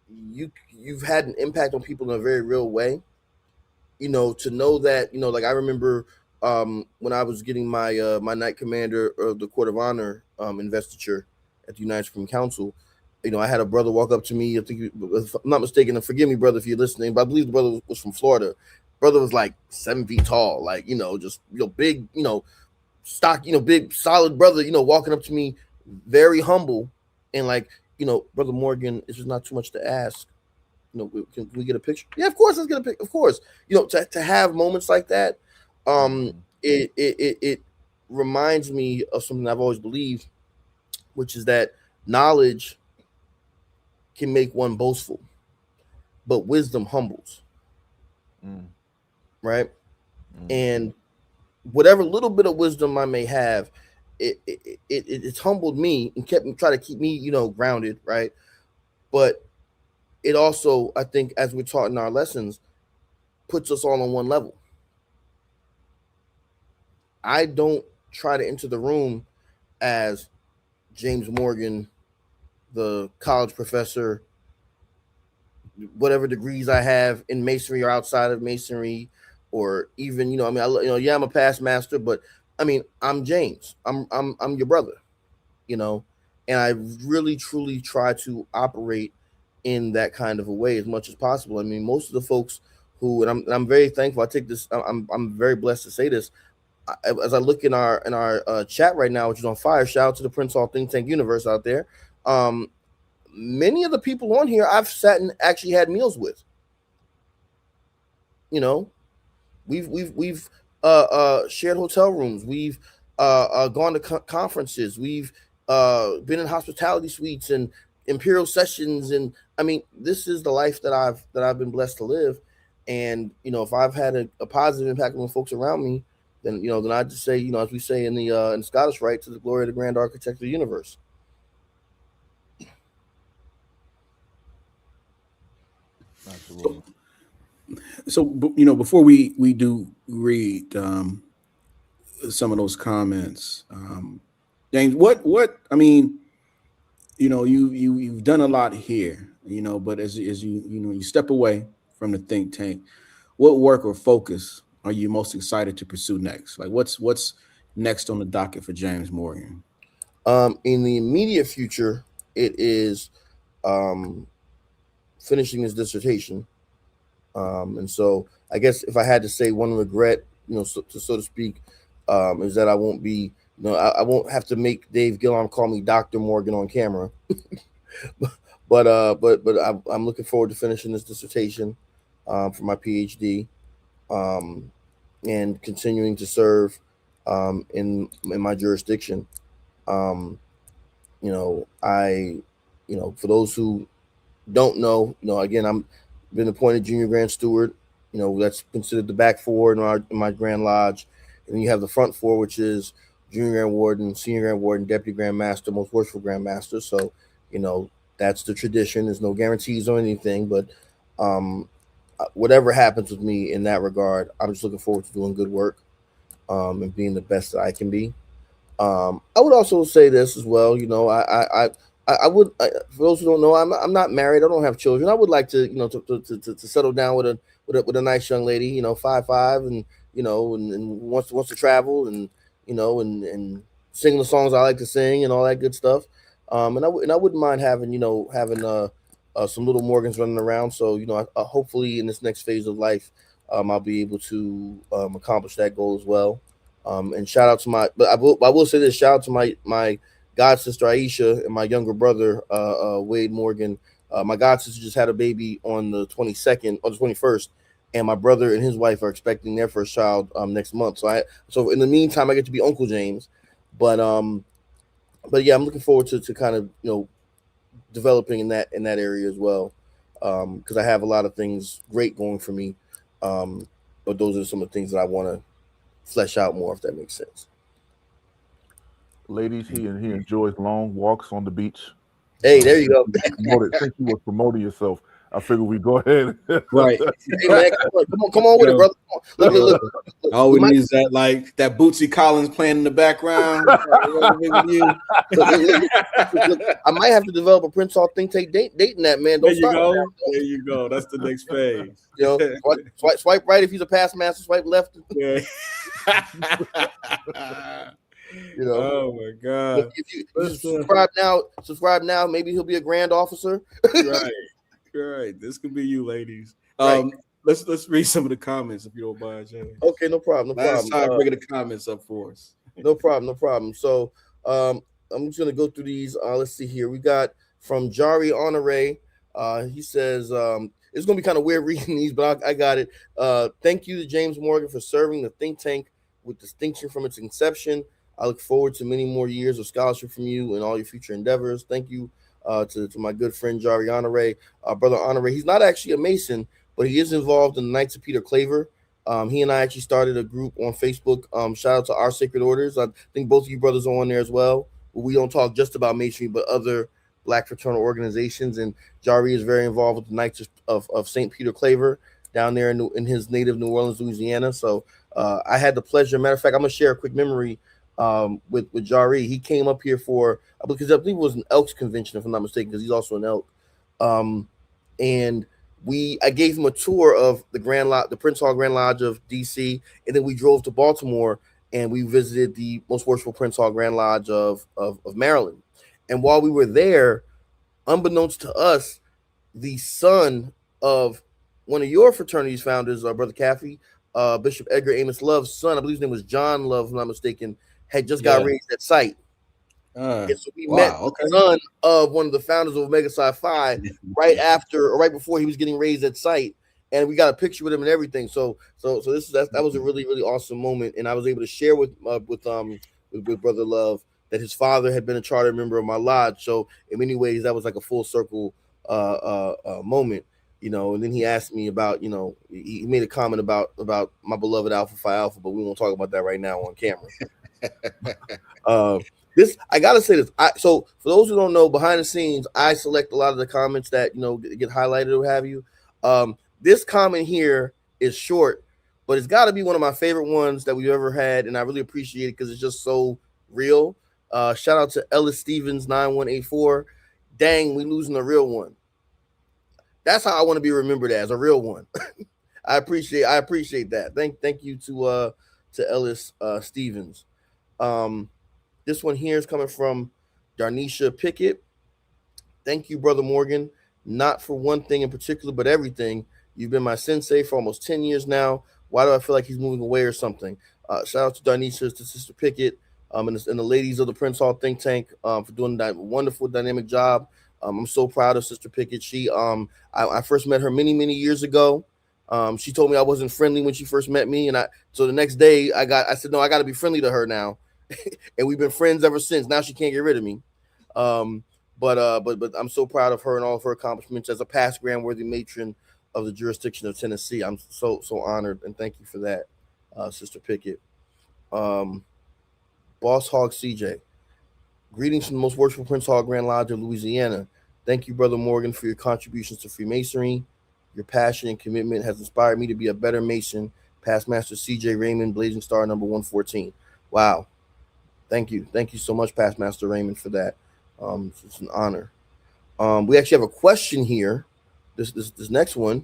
you've had an impact on people in a very real way. To know that, like I remember, when I was getting my Knight Commander of the Court of Honor investiture at the United Supreme Council. I had a brother walk up to me. I think, if I'm not mistaken, and forgive me, brother, if you're listening, but I believe the brother was from Florida. Brother was like 7 feet tall, like, just big, stock, big solid brother, walking up to me, very humble, and like, Brother Morgan, it's just not too much to ask. Can we get a picture? Yeah, of course, let's get a picture. Of course, to have moments like that, it reminds me of something I've always believed, which is that knowledge can make one boastful, but wisdom humbles, Mm, right? mm, And whatever little bit of wisdom I may have, it's humbled me and try to keep me, grounded, right? But it also, I think, as we're taught in our lessons, puts us all on one level. I don't try to enter the room as James Morgan, the college professor, whatever degrees I have in masonry or outside of masonry, or even, yeah, I'm a past master, but I'm James. I'm your brother, you know, and I really truly try to operate in that kind of a way as much as possible. Most of the folks who, and I'm very thankful. I take this. I'm very blessed to say this. As I look in our chat right now, which is on fire. Shout out to the Prince Hall Think Tank Universe out there. Many of the people on here I've sat and actually had meals with. You know, we've shared hotel rooms. We've gone to conferences. We've been in hospitality suites and imperial sessions. And this is the life that I've been blessed to live. And if I've had a positive impact on the folks around me, then I just say, as we say in the Scottish Rite, to the glory of the grand architect of the universe. Absolutely. So before we do read some of those comments, James, what I mean, you've done a lot here, but as you step away from the think tank, what work or focus are you most excited to pursue next? Like what's next on the docket for James Morgan? In the immediate future, it is um, finishing his dissertation. And so I guess if I had to say one regret, so to speak, is that I won't be, I won't have to make Dave Gillum call me Dr. Morgan on camera. I'm looking forward to finishing this dissertation for my PhD, um, and continuing to serve in my jurisdiction. Um, for those who don't know, again, I'm been appointed junior grand steward. That's considered the back four in my grand lodge, and then you have the front four, which is junior grand warden, senior grand warden, deputy grand master, most worshipful grand master. So, that's the tradition. There's no guarantees or anything, but whatever happens with me in that regard, I'm just looking forward to doing good work, and being the best that I can be. I would also say this as well. I would, for those who don't know, I'm not married. I don't have children. I would like to, to settle down with a nice young lady, 5'5", and and wants to travel, and and sing the songs I like to sing and all that good stuff. And I wouldn't mind having some little Morgans running around. So hopefully in this next phase of life, I'll be able to accomplish that goal as well. And shout out to I will say this, shout out to my god sister Aisha and my younger brother Wade Morgan. My god sister just had a baby on the 22nd or the 21st, and my brother and his wife are expecting their first child next month. So in the meantime, I get to be Uncle James, but yeah, I'm looking forward to kind of developing in that area as well, because I have a lot of things great going for me, but those are some of the things that I want to flesh out more, if that makes sense. Ladies, he enjoys long walks on the beach. Hey, there you go. Since you were promoting yourself, I figured we go ahead. Right. Hey man, come on with it, brother. Look. All we need is that Bootsy Collins playing in the background. Look, I might have to develop a Prince Hall think tank dating that man. There you go. That's the next phase. Swipe right if he's a past master. Swipe left. Yeah. Oh my God! If you subscribe now. Maybe he'll be a grand officer. Right. This could be you, ladies. Right. Let's read some of the comments if you don't mind, James. Okay, no problem. Last time, bringing the comments up for us. No problem. So, I'm just gonna go through these. Let's see here. We got from Jari Honore. He says it's gonna be kind of weird reading these, but I got it. Thank you to James Morgan for serving the think tank with distinction from its inception. I look forward to many more years of scholarship from you and all your future endeavors. Thank you to my good friend Jari Honore, brother Honore. He's not actually a Mason, but he is involved in the Knights of Peter Claver. He and I actually started a group on Facebook. Shout out to Our Sacred Orders. I think both of you brothers are on there as well. We don't talk just about Masonry, but other Black fraternal organizations. And Jari is very involved with the Knights of St. Peter Claver down there in his native New Orleans, Louisiana. So I had the pleasure. Matter of fact, I'm going to share a quick memory with Jari. He came up here because I believe it was an Elks convention, if I'm not mistaken, because he's also an Elk. And I gave him a tour of the Prince Hall Grand Lodge of DC, and then we drove to Baltimore and we visited the most worshipful Prince Hall Grand Lodge of Maryland. And while we were there, unbeknownst to us, the son of one of your fraternity's founders, Brother Caffey, Bishop Edgar Amos Love's son, I believe his name was John Love, if I'm not mistaken, had just got raised at site. And so we met the son of one of the founders of Omega Psi Phi right before he was getting raised at site, and we got a picture with him and everything. So that was a really, really awesome moment, and I was able to share with Brother Love that his father had been a charter member of my lodge. So in many ways, that was like a full circle moment. And then he asked me about, he made a comment about my beloved Alpha Phi Alpha, but we won't talk about that right now on camera. I gotta say this. So for those who don't know, behind the scenes, I select a lot of the comments that get highlighted or have you. This comment here is short, but it's got to be one of my favorite ones that we've ever had, and I really appreciate it because it's just so real. Shout out to Ellis Stevens 9184. Dang, we losing a real one. That's how I want to be remembered as, a real one. I appreciate that. Thank you to Ellis Stevens. This one here is coming from Darnisha Pickett. Thank you, Brother Morgan, not for one thing in particular, but everything. You've been my sensei for almost 10 years now. Why do I feel like he's moving away or something? Shout out to Darnisha, to Sister Pickett, and the ladies of the Prince Hall think tank for doing that wonderful, dynamic job. I'm so proud of Sister Pickett. I first met her many years ago. She told me I wasn't friendly when she first met me, and so the next day I said no, I got to be friendly to her now, and we've been friends ever since. Now she can't get rid of me. But I'm so proud of her and all of her accomplishments as a past grand worthy matron of the jurisdiction of Tennessee. I'm so honored, and thank you for that, Sister Pickett. Boss Hog CJ, greetings from the most worshipful Prince Hall Grand Lodge of Louisiana. Thank you, Brother Morgan, for your contributions to Freemasonry. Your passion and commitment has inspired me to be a better Mason. Past Master CJ Raymond, Blazing Star number 114. Wow. Thank you so much, Past Master Raymond, for that. It's an honor. We actually have a question here. This next one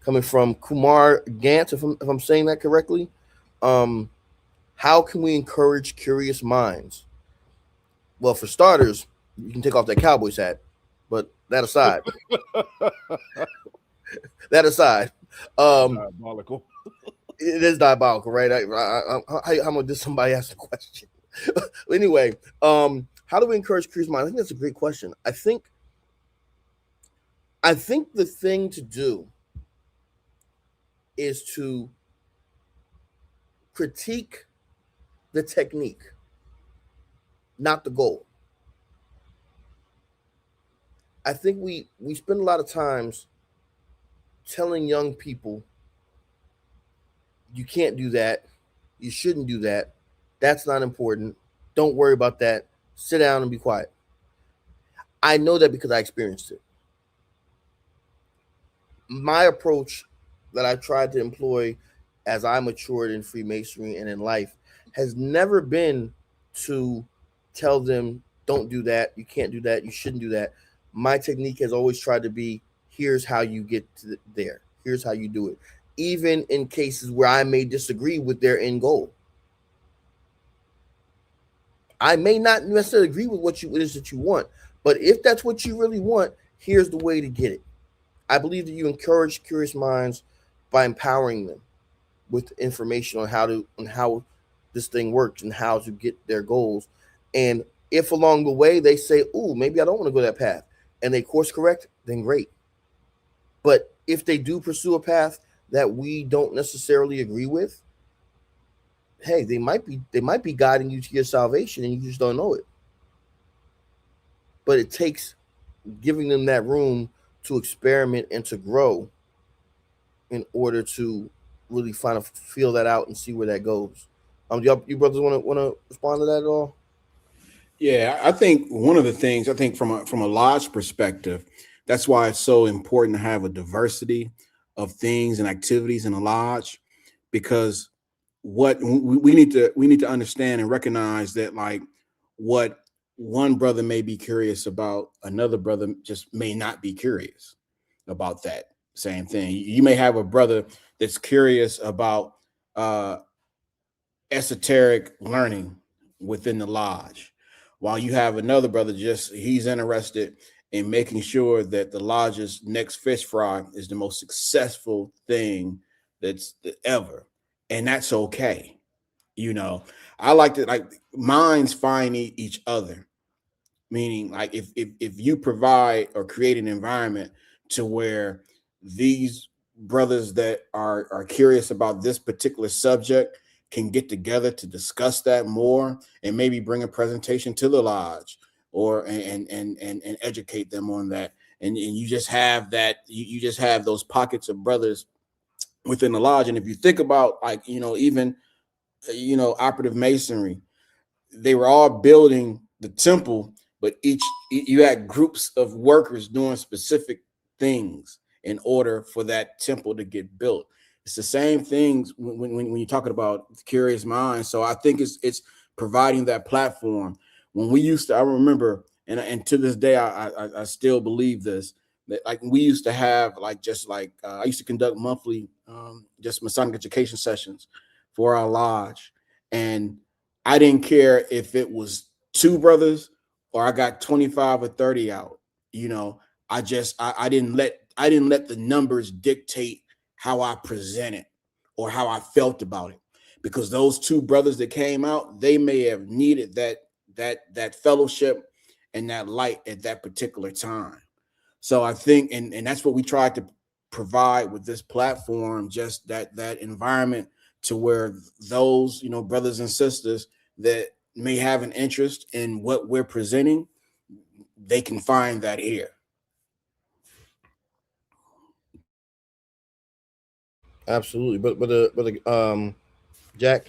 coming from Kumar Gant, if I'm saying that correctly. How can we encourage curious minds? Well, for starters, you can take off that Cowboys hat. But that aside, Diabolical. it is diabolical, right? How much did somebody ask the question? Anyway, how do we encourage curious minds? I think that's a great question. I think the thing to do is to critique the technique, not the goal. I think we spend a lot of times telling young people, you can't do that, you shouldn't do that, that's not important, don't worry about that, sit down and be quiet. I know that because I experienced it. My approach that I tried to employ as I matured in Freemasonry and in life has never been to tell them, don't do that, you can't do that, you shouldn't do that. My technique has always tried to be, here's how you get to there, here's how you do it, even in cases where I may disagree with their end goal. I may not necessarily agree with what it is that you want, but if that's what you really want, here's the way to get it. I believe that you encourage curious minds by empowering them with information on how this thing works and how to get their goals. And if along the way they say, "Oh, maybe I don't want to go that path," and they course correct, then great. But if they do pursue a path that we don't necessarily agree with, hey, they might be guiding you to your salvation and you just don't know it. But it takes giving them that room to experiment and to grow in order to really feel that out and see where that goes. You brothers want to respond to that at all? Yeah, I think one of the things, I think from a lodge perspective, that's why it's so important to have a diversity of things and activities in a lodge, because what we need to understand and recognize that, like, what one brother may be curious about, another brother just may not be curious about that same thing. You may have a brother that's curious about esoteric learning within the lodge, while you have another brother he's interested in making sure that the lodge's next fish fry is the most successful thing that's ever, and that's okay. I like to, like, minds find each other, meaning, like, if you provide or create an environment to where these brothers that are curious about this particular subject can get together to discuss that more, and maybe bring a presentation to the lodge, or and educate them on that, and you just have that, you just have those pockets of brothers within the lodge. And if you think about, like, even operative masonry, they were all building the temple, but you had groups of workers doing specific things in order for that temple to get built. It's the same things when you're talking about curious minds. So I think it's providing that platform. When we used to, I remember, and to this day, I still believe this, that like we used to have like just like I used to conduct monthly just Masonic education sessions for our lodge, and I didn't care if it was two brothers or I got 25 or 30 out. You know, I didn't let the numbers dictate how I presented or how I felt about it, because those two brothers that came out, they may have needed that fellowship and that light at that particular time. So I think, and that's what we tried to provide with this platform, just that environment to where those, you know, brothers and sisters that may have an interest in what we're presenting, they can find that here. Absolutely. Jack.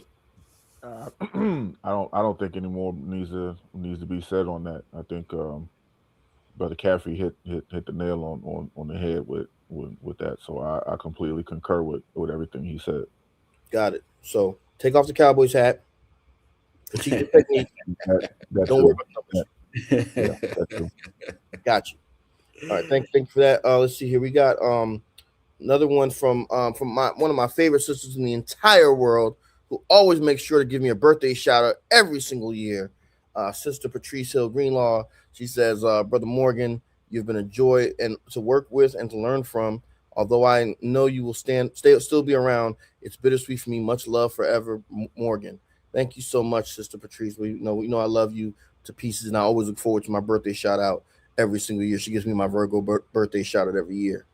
I don't think any more needs to be said on that. I think Brother Caffrey hit the nail on the head with that. So I completely concur with everything he said. Got it. So take off the Cowboys hat, critique the technique. That Don't worry too. about Yeah, numbers. yeah, that too. Got you. All right. Thank you for that. Let's see here. We got another one from my one of my favorite sisters in the entire world, who always makes sure to give me a birthday shout out every single year. Sister Patrice Hill Greenlaw. She says, Brother Morgan, you've been a joy and to work with and to learn from. Although I know you will still be around, it's bittersweet for me. Much love forever, Morgan. Thank you so much, Sister Patrice. We know I love you to pieces, and I always look forward to my birthday shout out every single year. She gives me my Virgo birthday shout out every year.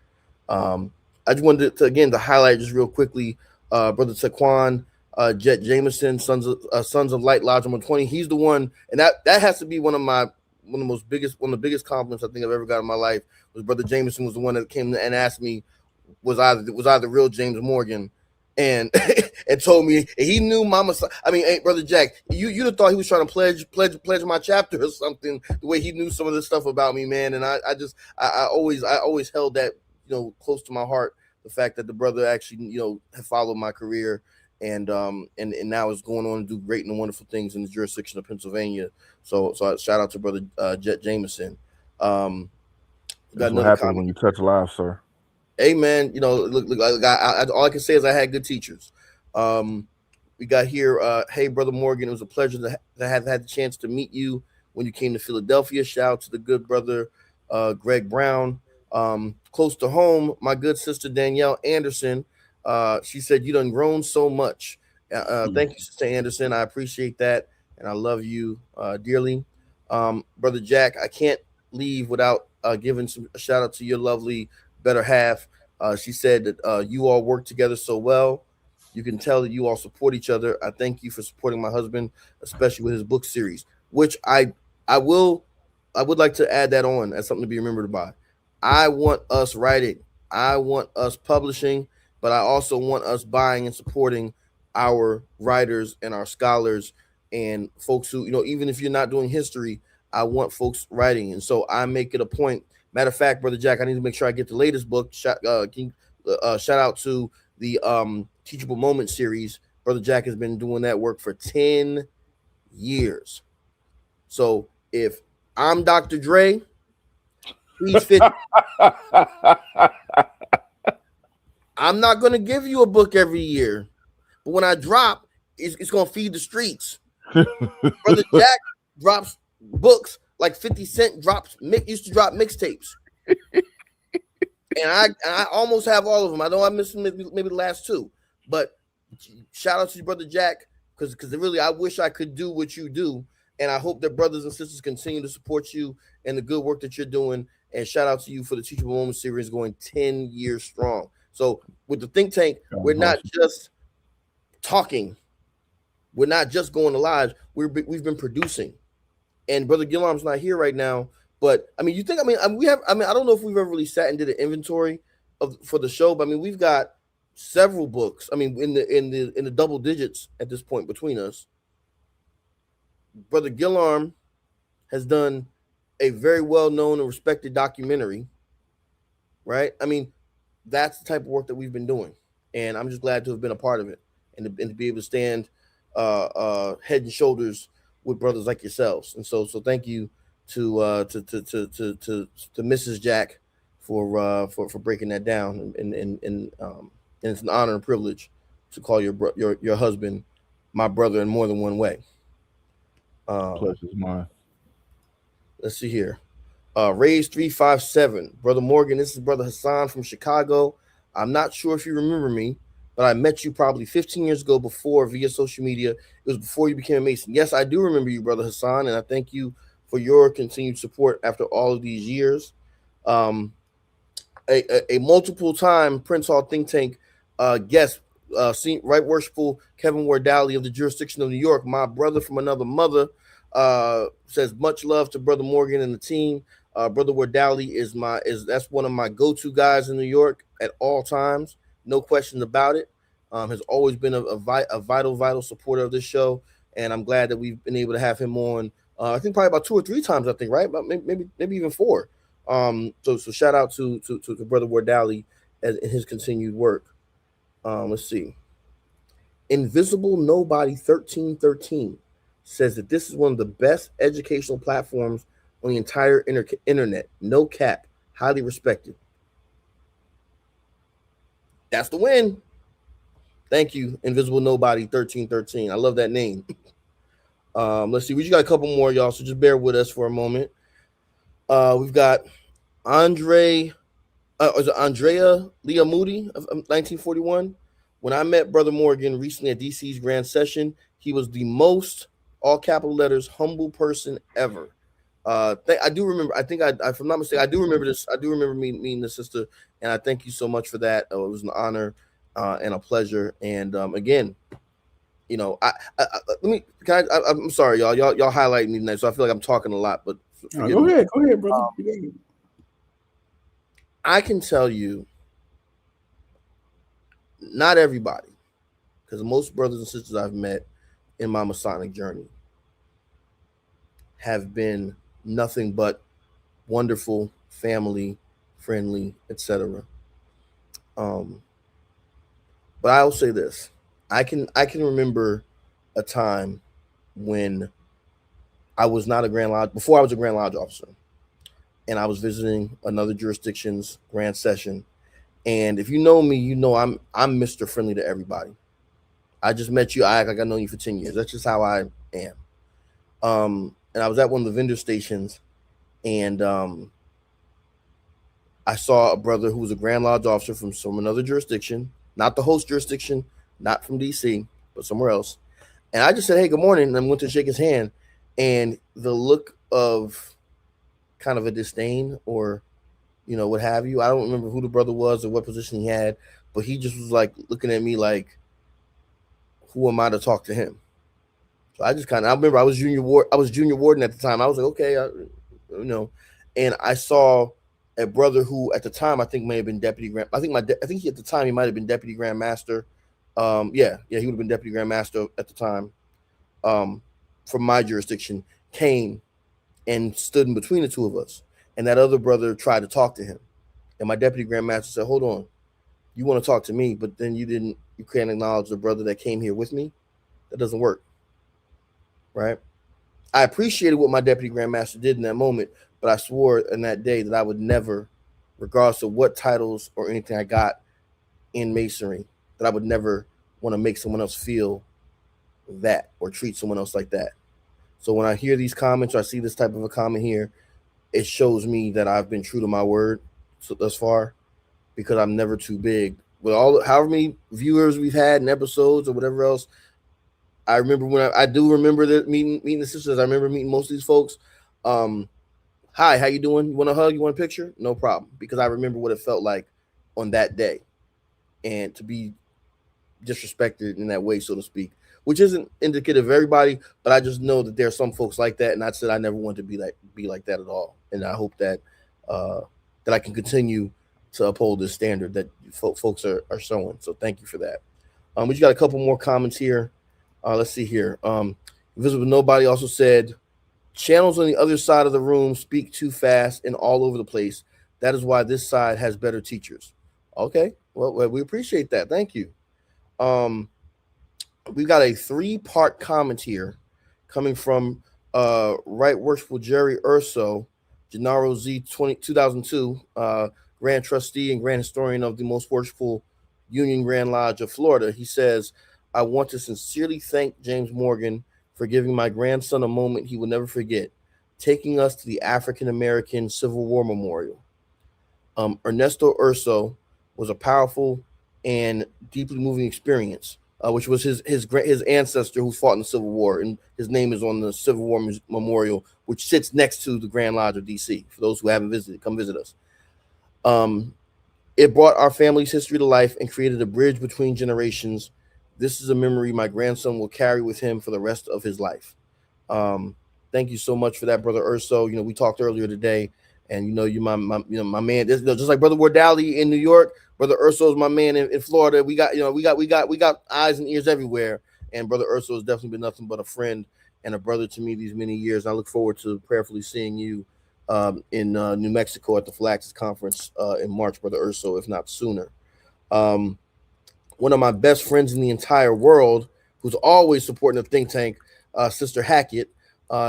Um, I just wanted to again to highlight just real quickly, Brother Taquan, Jet Jameson, Sons of Light Lodge number 20. He's the one, and that has to be one of the biggest compliments I think I've ever got in my life. Was Brother Jameson was the one that came and asked me was I the real James Morgan, and and told me, and he knew Mama. I mean, hey, Brother Jack, you'd have thought he was trying to pledge my chapter or something. The way he knew some of this stuff about me, man, and I always held that close to my heart. The fact that the brother actually have followed my career and now is going on to do great and wonderful things in the jurisdiction of Pennsylvania. So I shout out to Brother Jet Jameson. Um, got That's what another happens comment. when you touch live, sir. Hey man, look all I can say is I had good teachers. Um, we got here. Hey, Brother Morgan, it was a pleasure to have had the chance to meet you when you came to Philadelphia. Shout out to the good brother Greg Brown. Close to home, my good sister Danielle Anderson. She said you done grown so much. Thank you, Sister Anderson. I appreciate that, and I love you dearly. Brother Jack, I can't leave without giving a shout out to your lovely better half. She said that you all work together so well. You can tell that you all support each other. I thank you for supporting my husband, especially with his book series, which I will I would like to add that on as something to be remembered by. I want us writing. I want us publishing, but I also want us buying and supporting our writers and our scholars and folks who, even if you're not doing history, I want folks writing. And so I make it a point. Matter of fact, Brother Jack, I need to make sure I get the latest book. Shout out to the Teachable Moment series. Brother Jack has been doing that work for 10 years. So if I'm Dr. Dre, he's 50. I'm not going to give you a book every year, but when I drop, it's going to feed the streets. Brother Jack drops books like 50 Cent used to drop mixtapes. And I almost have all of them. I know I missed maybe the last two, but shout out to you, Brother Jack, because really I wish I could do what you do, and I hope that brothers and sisters continue to support you and the good work that you're doing. And shout out to you for the Teachable Moment series going 10 years strong. So with the think tank, we're not just talking, we're not just going to live. We've been producing, and Brother Gillam's not here right now. But I mean, I don't know if we've ever really sat and did an inventory for the show, but I mean, we've got several books. I mean, in the double digits at this point between us. Brother Gillarm has done a very well known and respected documentary, right? I mean, that's the type of work that we've been doing, and I'm just glad to have been a part of it, and to be able to stand head and shoulders with brothers like yourselves. And so thank you to Mrs. Jack for breaking that down, and it's an honor and privilege to call your husband my brother in more than one way. Um, Pleasure's mine. let's see here. Raise 357. Brother Morgan, this is Brother Hassan from Chicago. I'm not sure if you remember me, but I met you probably 15 years ago before via social media. It was before you became a Mason. Yes, I do remember you, Brother Hassan, and I thank you for your continued support after all of these years. Um, a multiple time Prince Hall think tank guest, Right Worshipful Kevin Wardalley of the jurisdiction of New York, my brother from another mother, says much love to Brother Morgan and the team. Brother Wardalley that's one of my go-to guys in New York at all times, no questions about it. Has always been a vital supporter of this show, and I'm glad that we've been able to have him on. I think probably about 2 or 3 times. I think right, but maybe even 4. So shout out to Brother Wardalley in his continued work. Let's see. Invisible Nobody 1313 says that this is one of the best educational platforms on the entire internet. No cap, highly respected. That's the win. Thank you, Invisible Nobody 1313. I love that name. Let's see. We just got a couple more, y'all. So just bear with us for a moment. We've got Andrea Leah Moody of 1941. When I met Brother Morgan recently at DC's Grand Session, he was the most, all capital letters, humble person ever. I do remember. I think if I'm not mistaken, I do remember this. I do remember meeting the sister, and I thank you so much for that. It was an honor and a pleasure. And again, let me. I'm sorry, y'all. Y'all highlight me tonight, so I feel like I'm talking a lot. But go ahead, brother. I can tell you, not everybody, because most brothers and sisters I've met in my Masonic journey have been nothing but wonderful, family, friendly, etc. But I'll say this: I can remember a time when I was not a Grand Lodge, before I was a Grand Lodge officer, and I was visiting another jurisdiction's Grand Session. And if you know me, you know I'm Mr. Friendly to everybody. I just met you. I act like I know you for 10 years. That's just how I am. And I was at one of the vendor stations, and I saw a brother who was a Grand Lodge officer from another jurisdiction, not the host jurisdiction, not from DC, but somewhere else. And I just said, "Hey, good morning," and I went to shake his hand, and the look of kind of a disdain or what have you. I don't remember who the brother was or what position he had, but he just was like looking at me like, who am I to talk to him? So I just I remember I was junior warden at the time. I was like, okay, and I saw a brother who at the time I think may have been deputy grand. I think he at the time he might have been deputy grand master. He would have been deputy grand master at the time. From my jurisdiction, came and stood in between the two of us. And that other brother tried to talk to him. And my deputy grand master said, hold on, you want to talk to me, but then you can't acknowledge the brother that came here with me? That doesn't work. Right? I appreciated what my deputy grand master did in that moment, but I swore in that day that I would never, regardless of what titles or anything I got in Masonry, that I would never want to make someone else feel that or treat someone else like that. So when I hear these comments or I see this type of a comment here, it shows me that I've been true to my word thus far, because I'm never too big. With however many viewers we've had in episodes or whatever else, I remember when I do remember that meeting the sisters. I remember meeting most of these folks. Hi, how you doing? You want a hug? You want a picture? No problem, because I remember what it felt like on that day, and to be disrespected in that way, so to speak, which isn't indicative of everybody, but I just know that there are some folks like that, and I said I never want to be like that at all, and I hope that that I can continue to uphold this standard that folks are showing. So thank you for that. We just got a couple more comments here. Let's see here. Invisible Nobody also said, channels on the other side of the room speak too fast and all over the place. That is why this side has better teachers. Okay. Well, we appreciate that. Thank you. Um, we got a 3-part comment here coming from Right Worshipful Jerry Urso, Gennaro Z 2002, Grand Trustee and Grand Historian of the Most Worshipful Union Grand Lodge of Florida. He says, I want to sincerely thank James Morgan for giving my grandson a moment he will never forget, taking us to the African American Civil War Memorial. Ernesto Urso was a powerful and deeply moving experience, which was his ancestor who fought in the Civil War, and his name is on the Civil War Memorial, which sits next to the Grand Lodge of D.C. For those who haven't visited, come visit us. It brought our family's history to life and created a bridge between generations. This is a memory my grandson will carry with him for the rest of his life. Um, Thank you so much for that, brother Urso. We talked earlier today, and you my man. Just like brother Wardali in New York, brother Urso is my man in Florida. We got eyes and ears everywhere, and brother Urso has definitely been nothing but a friend and a brother to me these many years. I look forward to prayerfully seeing you in New Mexico at the Flax's conference in March, brother Urso, if not sooner. Um, One of my best friends in the entire world, who's always supporting the think tank, Sister Hackett.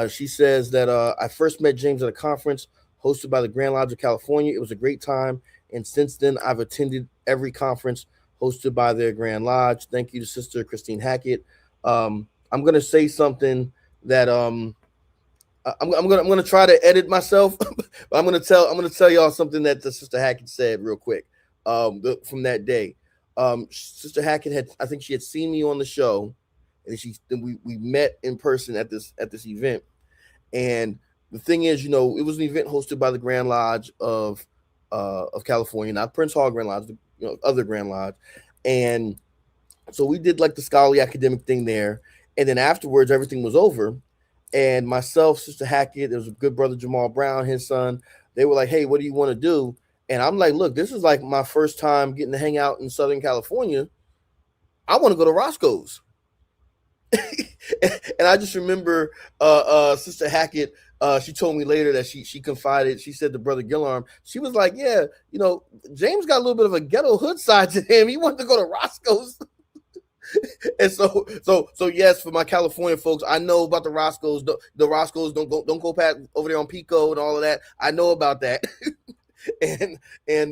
She says that I first met James at a conference hosted by the Grand Lodge of California. It was a great time, and since then, I've attended every conference hosted by their Grand Lodge. Thank you to Sister Christine Hackett. I'm gonna say something that I'm gonna try to edit myself, but I'm gonna tell y'all something that the Sister Hackett said real quick from that day. Sister Hackett had, I think she had seen me on the show, and we met in person at this event. And the thing is, it was an event hosted by the Grand Lodge of California, not Prince Hall Grand Lodge, other Grand Lodge, and so we did like the scholarly academic thing there, and then afterwards everything was over, and myself, Sister Hackett, there was a good brother Jamal Brown, his son. They were like, "Hey, what do you want to do?" And I'm like, "Look, this is like my first time getting to hang out in Southern California. I want to go to Roscoe's." And I just remember Sister Hackett. She told me later that she confided. She said to Brother Gillarm, she was like, "Yeah, James got a little bit of a ghetto hood side to him. He wanted to go to Roscoe's." And so yes, for my California folks, I know about the Roscoe's. The Roscoe's don't go past over there on Pico and all of that. I know about that. and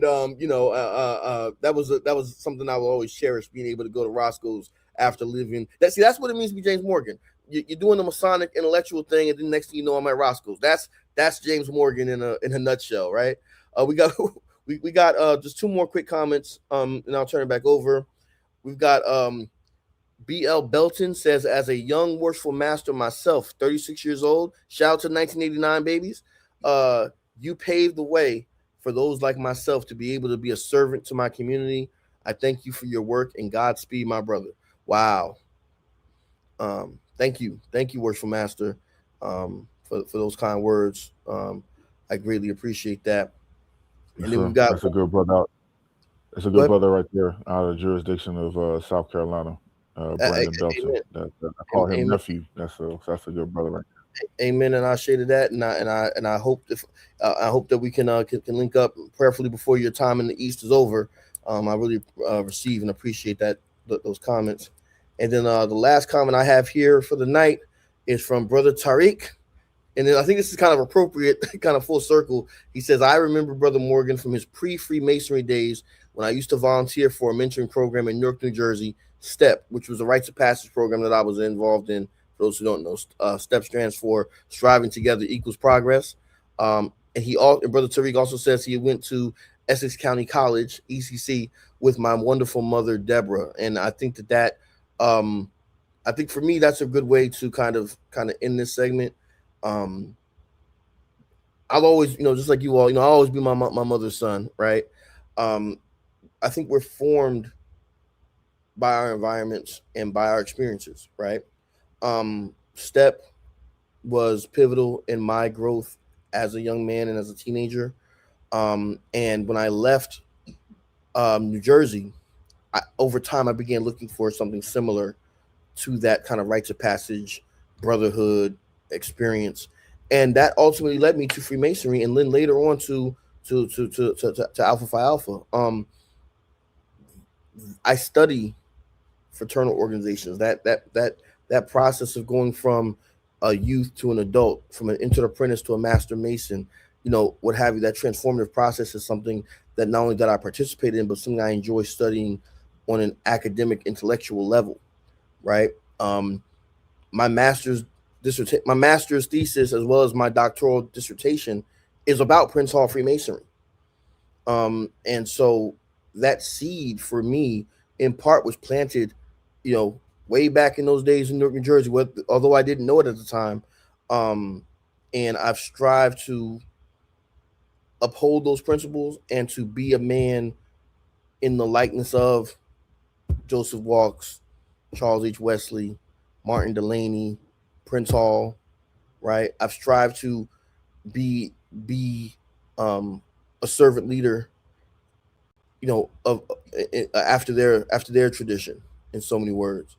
that was something I will always cherish, being able to go to Roscoe's after living. That's what it means to be James Morgan. You're doing the Masonic intellectual thing, and then next thing you know, I'm at Roscoe's. That's James Morgan in a nutshell, right? We got we got just 2 more quick comments, and I'll turn it back over. We've got BL Belton says, as a young worshipful master myself, 36 years old, shout out to 1989 babies. You paved the way for those like myself to be able to be a servant to my community. I thank you for your work, and Godspeed, my brother. Wow. Thank you, worshipful master, for those kind words. I greatly appreciate that. Yes, And then sir. we've got That's a good brother. That's a good brother right there out of the jurisdiction of South Carolina, Brandon Belton. I call him amen. nephew. That's a good brother right Amen, and I share to that, and I hope I hope that we can link up prayerfully before your time in the East is over. I really receive and appreciate those comments, and then the last comment I have here for the night is from Brother Tariq, and then I think this is kind of appropriate, kind of full circle. He says, "I remember Brother Morgan from his pre-Freemasonry days when I used to volunteer for a mentoring program in Newark, New Jersey, STEP, which was a rites of passage program that I was involved in. For those who don't know, STEP stands for Striving Together Equals Progress." And Brother Tariq also says he went to Essex County College, ECC, with my wonderful mother, Deborah. And I think I think for me, that's a good way to kind of end this segment. Um, I'll always, just like you all, I'll always be my mother's son, right? Um, I think we're formed by our environments and by our experiences, right? STEP was pivotal in my growth as a young man and as a teenager. And when I left New Jersey, over time I began looking for something similar to that kind of rites of passage, brotherhood experience, and that ultimately led me to Freemasonry, and then later on to Alpha Phi Alpha. I study fraternal organizations. That process of going from a youth to an adult, from an intern apprentice to a master mason, what have you. That transformative process is something that not only that I participate in, but something I enjoy studying on an academic, intellectual level. Right. Um, my my master's thesis, as well as my doctoral dissertation, is about Prince Hall Freemasonry. And so that seed for me, in part, was planted, you know, way back in those days in Newark, New Jersey. Although I didn't know it at the time, um, and I've strived to uphold those principles and to be a man in the likeness of Joseph Walks, Charles H. Wesley, Martin Delaney, Prince Hall. Right? I've strived to be um, a servant leader, of after their tradition, in so many words.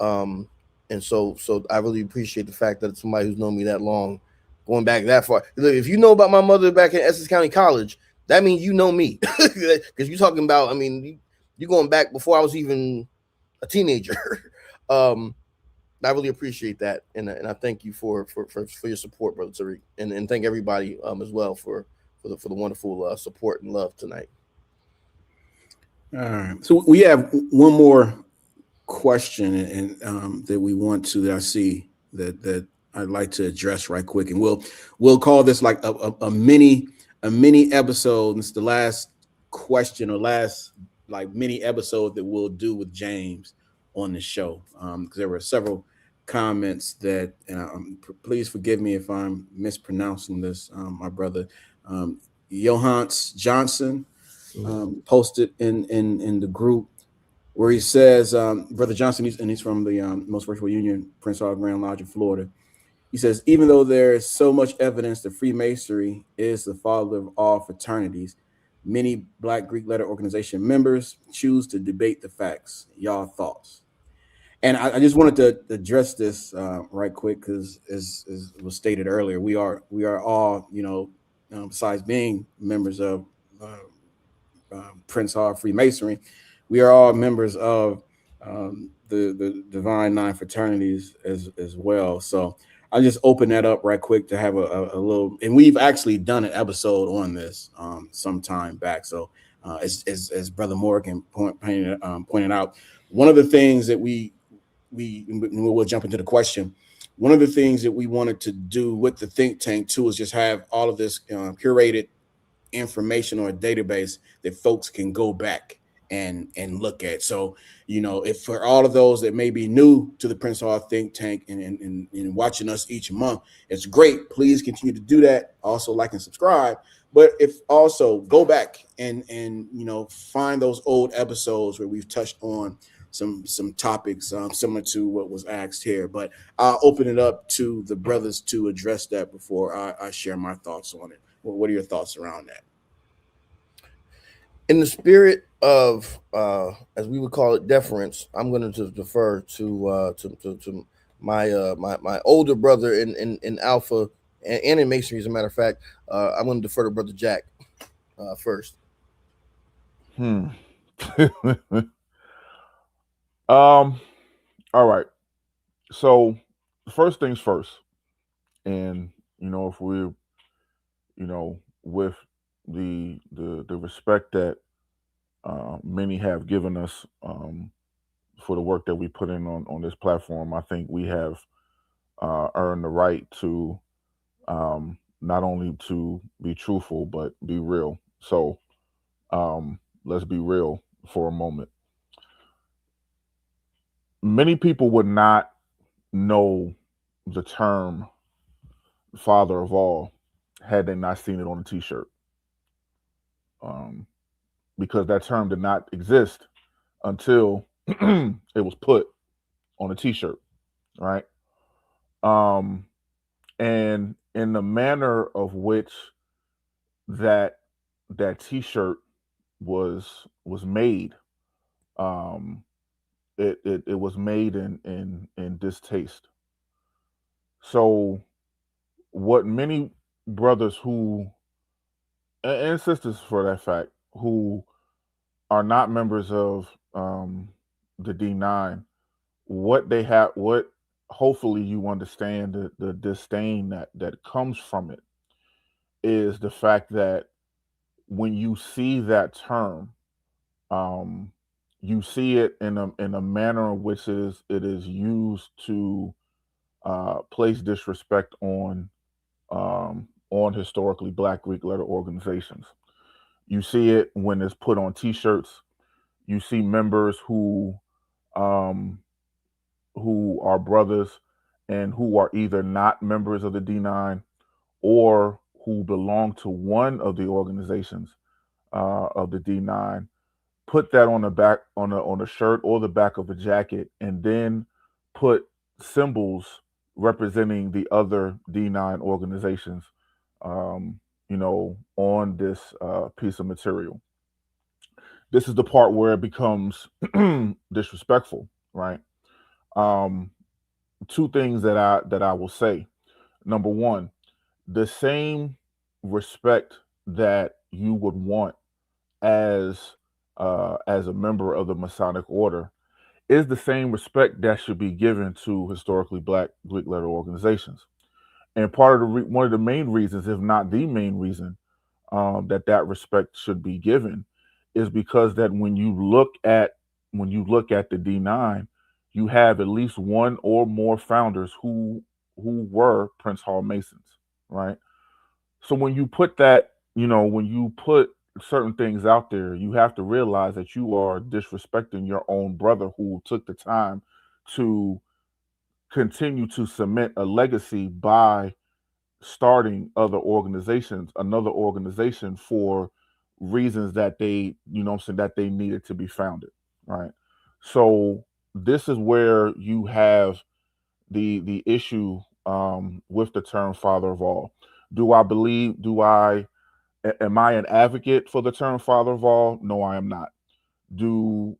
um and so I really appreciate the fact that somebody who's known me that long, going back that far. Look, if you know about my mother back in Essex County College, that means you know me, because you're talking about, I mean, you're going back before I was even a teenager. um I really appreciate that, and I thank you for your support, brother Tariq, and thank everybody as well for the wonderful support and love tonight. All right. So we have one more question, and that we want to that I see that I'd like to address right quick, and we'll call this like a mini episode. It's the last question or last like mini episode that we'll do with James on the show, because there were several comments that please forgive me if I'm mispronouncing this, my brother Johans Johnson posted in the group where he says, Brother Johnson, he's from the Most Virtual Union, Prince Hall Grand Lodge of Florida. He says, even though there is so much evidence that Freemasonry is the father of all fraternities, many Black Greek letter organization members choose to debate the facts. Y'all thoughts? And I just wanted to address this right quick because, as was stated earlier, we are all, besides being members of uh, Prince Hall Freemasonry, we are all members of the Divine Nine fraternities as well. So I'll just open that up right quick to have a little, and we've actually done an episode on this some time back. So as Brother Morgan pointed out, one of the things that we'll jump into the question. One of the things that we wanted to do with the think tank too is just have all of this curated information or a database that folks can go back and look at. So, if for all of those that may be new to the Prince Hall think tank and watching us each month, it's great. Please continue to do that. Also like and subscribe. But if also go back and find those old episodes where we've touched on some topics similar to what was asked here. But I'll open it up to the brothers to address that before I share my thoughts on it. What are your thoughts around that? In the spirit of, as we would call it, deference, I'm going to defer to my older brother in Alpha, and in Masonry, as a matter of fact. I'm going to defer to Brother Jack first. Hmm. All right. So first things first, and if we're with the respect that many have given us for the work that we put in on this platform, I think we have earned the right to not only to be truthful but be real. So let's be real for a moment. Many people would not know the term "father of all" had they not seen it on a T-shirt, um, because that term did not exist until it was put on a T-shirt, right? Um, and in the manner of which that T-shirt was made, um, it was made in distaste. So what many brothers who and sisters for that fact who are not members of the D9, what they have, what hopefully you understand the disdain that comes from it is the fact that when you see that term, um, you see it in a manner in which it is used to place disrespect on historically Black Greek letter organizations. You see it when it's put on T-shirts. You see members um, who are brothers and who are either not members of the D9 or who belong to one of the organizations of the D9, put that on the back on a shirt or the back of a jacket, and then put symbols representing the other D9 organizations, on this piece of material. This is the part where it becomes disrespectful, right? Um, Two things that I will say. Number one, the same respect that you would want as a member of the Masonic Order is the same respect that should be given to historically Black Greek letter organizations. And part of one of the main reasons, if not the main reason, that respect should be given, is because that when you look at the D9, you have at least one or more founders who were Prince Hall Masons, right? So when you put certain things out there, you have to realize that you are disrespecting your own brother who took the time to continue to cement a legacy by starting another organization for reasons that that they needed to be founded, right? So this is where you have the issue with the term father of all. Do I am I an advocate for the term father of all? No, I am not. Do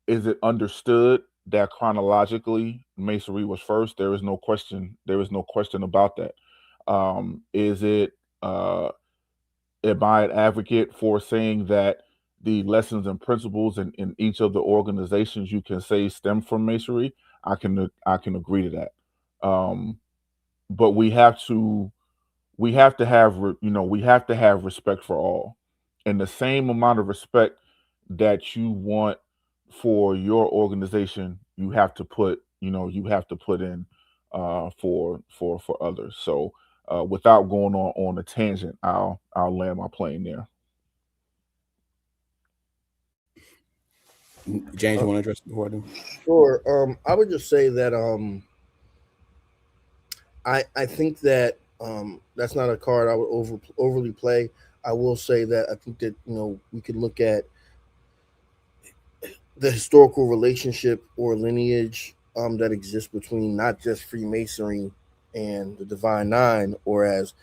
Is it understood that chronologically Masonry was first? There is no question. There is no question about that. Is it? Am I an advocate for saying that the lessons and principles in each of the organizations you can say stem from Masonry? I can agree to that. But we have to have respect for all, and the same amount of respect that you want for your organization you have to put in for others. So without going on a tangent, I'll land my plane there. James, you want to address it before I do? Sure. I would just say that I think that that's not a card I would overly play. I will say that I think that we could look at the historical relationship or lineage that exists between not just Freemasonry and the Divine Nine, or as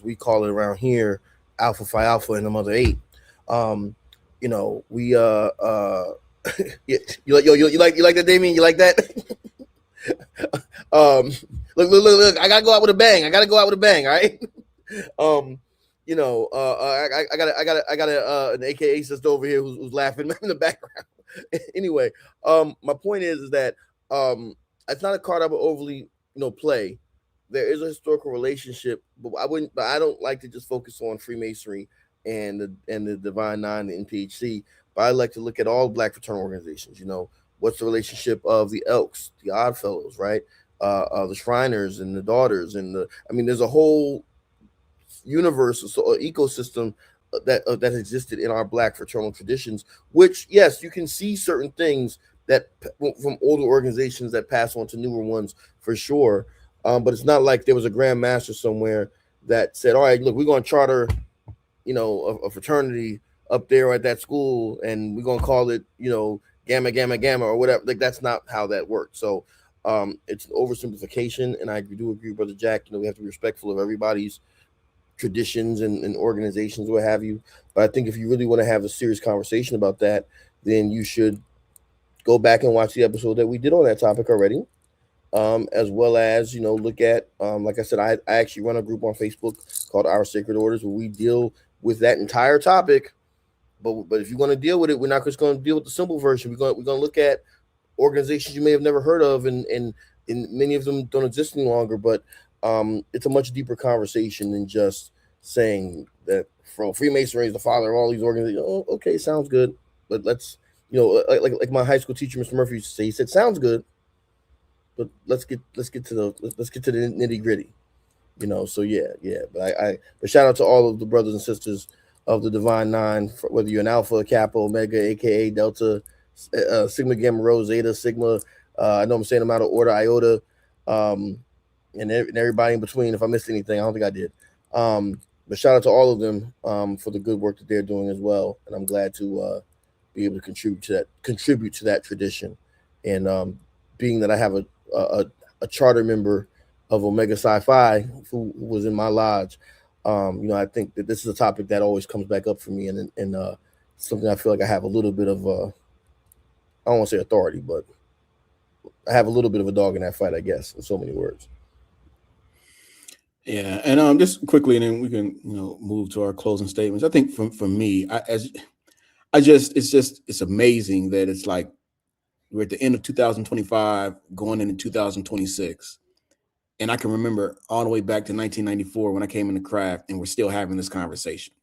we call it around here, Alpha Phi Alpha and the Mother Eight. Um, we you like that, Damien? You like that? um, look! I gotta go out with a bang. I gotta go out with a bang. All right. um, I got an AKA sister over here who's laughing in the background. Anyway, my point is that it's not a card I would overly play. There is a historical relationship, but I don't like to just focus on Freemasonry and the Divine Nine, the NPHC. But I like to look at all Black fraternal organizations. What's the relationship of the Elks, the Odd Fellows, right? The Shriners and the Daughters, there's a whole universe, so ecosystem that existed in our Black fraternal traditions. Which, yes, you can see certain things that from older organizations that pass on to newer ones for sure. But it's not like there was a Grand Master somewhere that said, "All right, look, we're going to charter, a fraternity up there at that school, and we're going to call it, Gamma Gamma Gamma or whatever." Like, that's not how that works. So it's an oversimplification, and I do agree, Brother Jack. We have to be respectful of everybody's traditions and organizations, what have you. But I think if you really want to have a serious conversation about that, then you should go back and watch the episode that we did on that topic already. As well as look at like I said, I actually run a group on Facebook called Our Sacred Orders, where we deal with that entire topic But if you're going to deal with it, we're not just going to deal with the simple version. We're going to look at organizations you may have never heard of, and many of them don't exist any longer. But it's a much deeper conversation than just saying that Freemasonry is the father of all these organizations. Oh, okay, sounds good, but let's, like my high school teacher, Mr. Murphy, used to say. He said, "Sounds good, but let's get to the nitty gritty." So yeah. But shout out to all of the brothers and sisters of the Divine Nine, whether you're an Alpha, Kappa, Omega, aka Delta, Sigma, Gamma, Rho, Zeta, Sigma. I know I'm saying them out of order, Iota, um, and everybody in between. If I missed anything, I don't think I did. But shout out to all of them for the good work that they're doing as well, and I'm glad to be able to contribute to that tradition, and being that I have a charter member of Omega Sci-Fi who was in my lodge. I think that this is a topic that always comes back up for me, and something I feel like I have a little bit of I don't want to say authority, but I have a little bit of a dog in that fight, I guess, in so many words. Yeah, and just quickly, and then we can move to our closing statements. I think for me, it's amazing that it's like we're at the end of 2025, going into 2026. And I can remember all the way back to 1994 when I came into craft, and we're still having this conversation.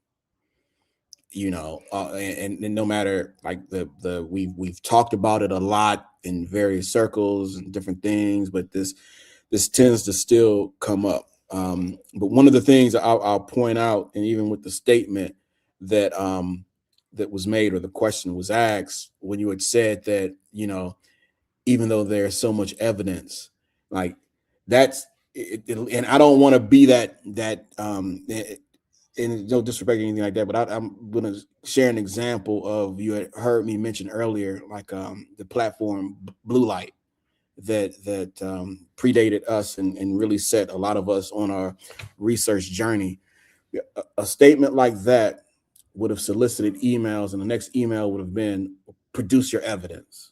And no matter like we've talked about it a lot in various circles and different things, but this tends to still come up. But one of the things I'll point out, and even with the statement that that was made, or the question was asked, when you had said that, even though there's so much evidence, like that's it, and I don't want to be that and no disrespect or anything like that, but I'm going to share an example of, you had heard me mention earlier, like the platform Blue Light that predated us and really set a lot of us on our research journey. A statement like that would have solicited emails, and the next email would have been, produce your evidence.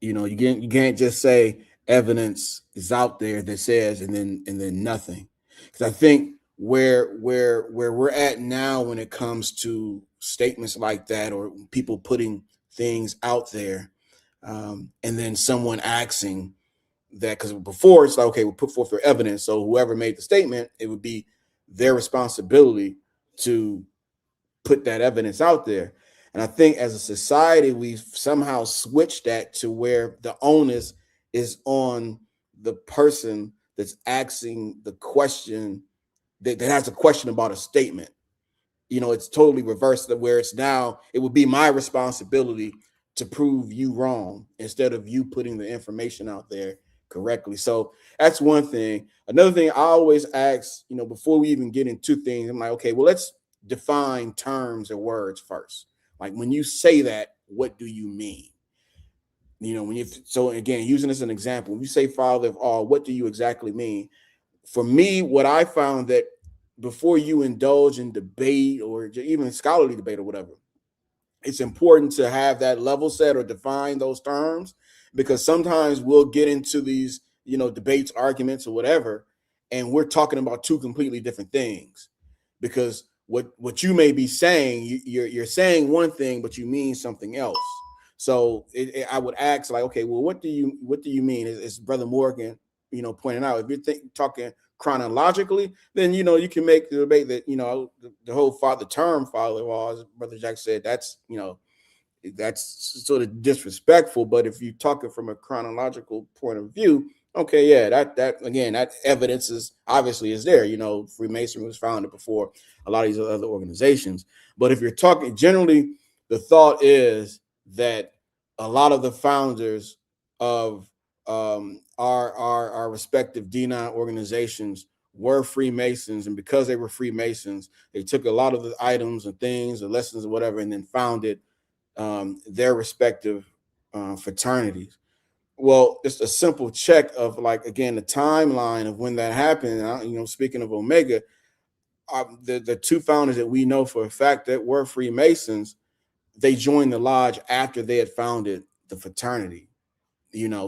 You can't just say evidence is out there that says, and then nothing. Because I think where we're at now when it comes to statements like that, or people putting things out there, and then someone asking that, because before it's like, okay, we'll put forth their evidence, so whoever made the statement, it would be their responsibility to put that evidence out there. And I think as a society, we've somehow switched that to where the onus is on the person that's asking the question, that has a question about a statement. It's totally reversed, where it's now, it would be my responsibility to prove you wrong instead of you putting the information out there correctly. So that's one thing. Another thing I always ask, before we even get into things, I'm like, okay, well, let's define terms or words first. Like, when you say that, what do you mean? So again, using this as an example, when you say father of all, what do you exactly mean? For me, what I found that before you indulge in debate, or even scholarly debate or whatever, it's important to have that level set or define those terms, because sometimes we'll get into these, debates, arguments, or whatever, and we're talking about two completely different things. Because what you may be saying, you're saying one thing, but you mean something else. So I would ask, like, okay, well, what do you mean? As Brother Morgan, pointing out, if you're talking chronologically, then you can make the debate that the whole term father-in-law, as Brother Jack said, that's sort of disrespectful. But if you're talking from a chronological point of view, okay, yeah, that again, that evidence is obviously is there. Freemasonry was founded before a lot of these other organizations. But if you're talking generally, the thought is that a lot of the founders of our respective D9 organizations were Freemasons, and because they were Freemasons, they took a lot of the items and things, the lessons or whatever, and then founded their respective fraternities. Well, just a simple check of, like, again, the timeline of when that happened. Speaking of Omega, the two founders that we know for a fact that were Freemasons, they joined the lodge after they had founded the fraternity.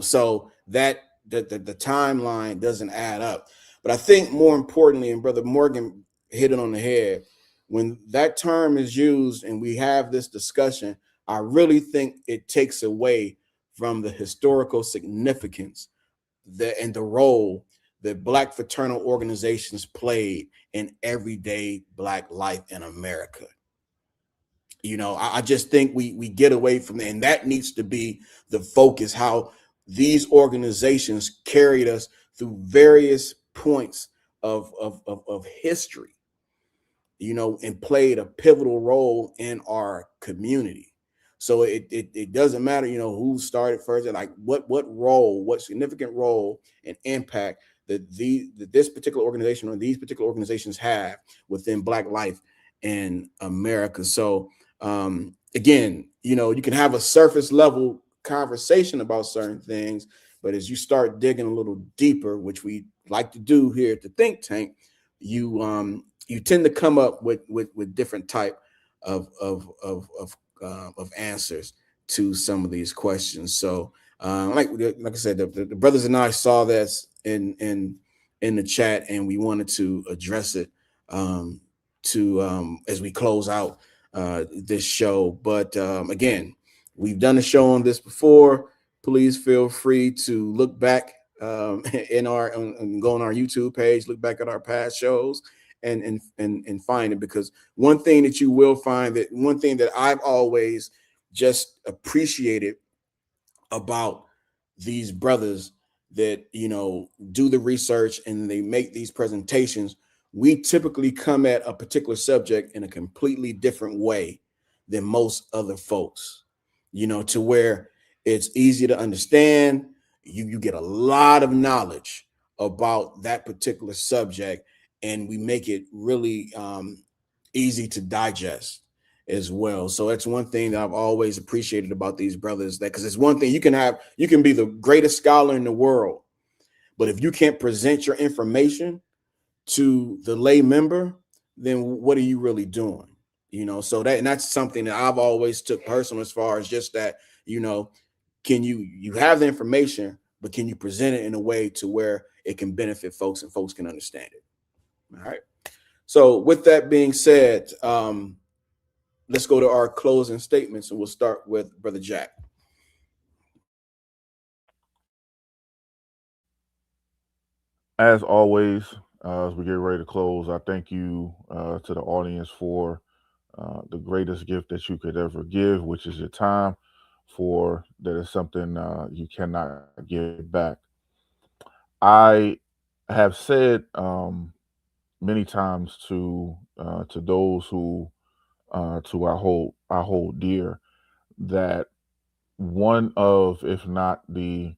So that the timeline doesn't add up. But I think more importantly, and Brother Morgan hit it on the head, when that term is used and we have this discussion, I really think it takes away from the historical significance and the role that Black fraternal organizations played in everyday Black life in America. I just think we get away from it, and that needs to be the focus. How these organizations carried us through various points of history, and played a pivotal role in our community. So it doesn't matter, who started first, and like what significant role and impact that this particular organization or these particular organizations have within Black life in America. So again, you can have a surface level conversation about certain things, but as you start digging a little deeper, which we like to do here at the think tank, you tend to come up with different type of answers to some of these questions. So like I said, the brothers and I saw this in the chat, and we wanted to address it to as we close out this show. But again, we've done a show on this before. Please feel free to look back in our and go on our YouTube page, look back at our past shows, and find it. Because one thing that you will find, that one thing that I've always just appreciated about these brothers that do the research and they make these presentations, we typically come at a particular subject in a completely different way than most other folks, to where it's easy to understand. You get a lot of knowledge about that particular subject, and we make it really easy to digest as well. So that's one thing that I've always appreciated about these brothers, that because it's one thing, you can be the greatest scholar in the world, but if you can't present your information to the lay member, then what are you really doing? So that's something that I've always took personal, as far as just that, can you have the information, but can you present it in a way to where it can benefit folks and folks can understand it? All right. So with that being said, let's go to our closing statements, and we'll start with Brother Jack. As always, as we get ready to close, I thank you to the audience for the greatest gift that you could ever give, which is your time. For that is something you cannot give back. I have said many times to those who to I hold dear, that one of, if not the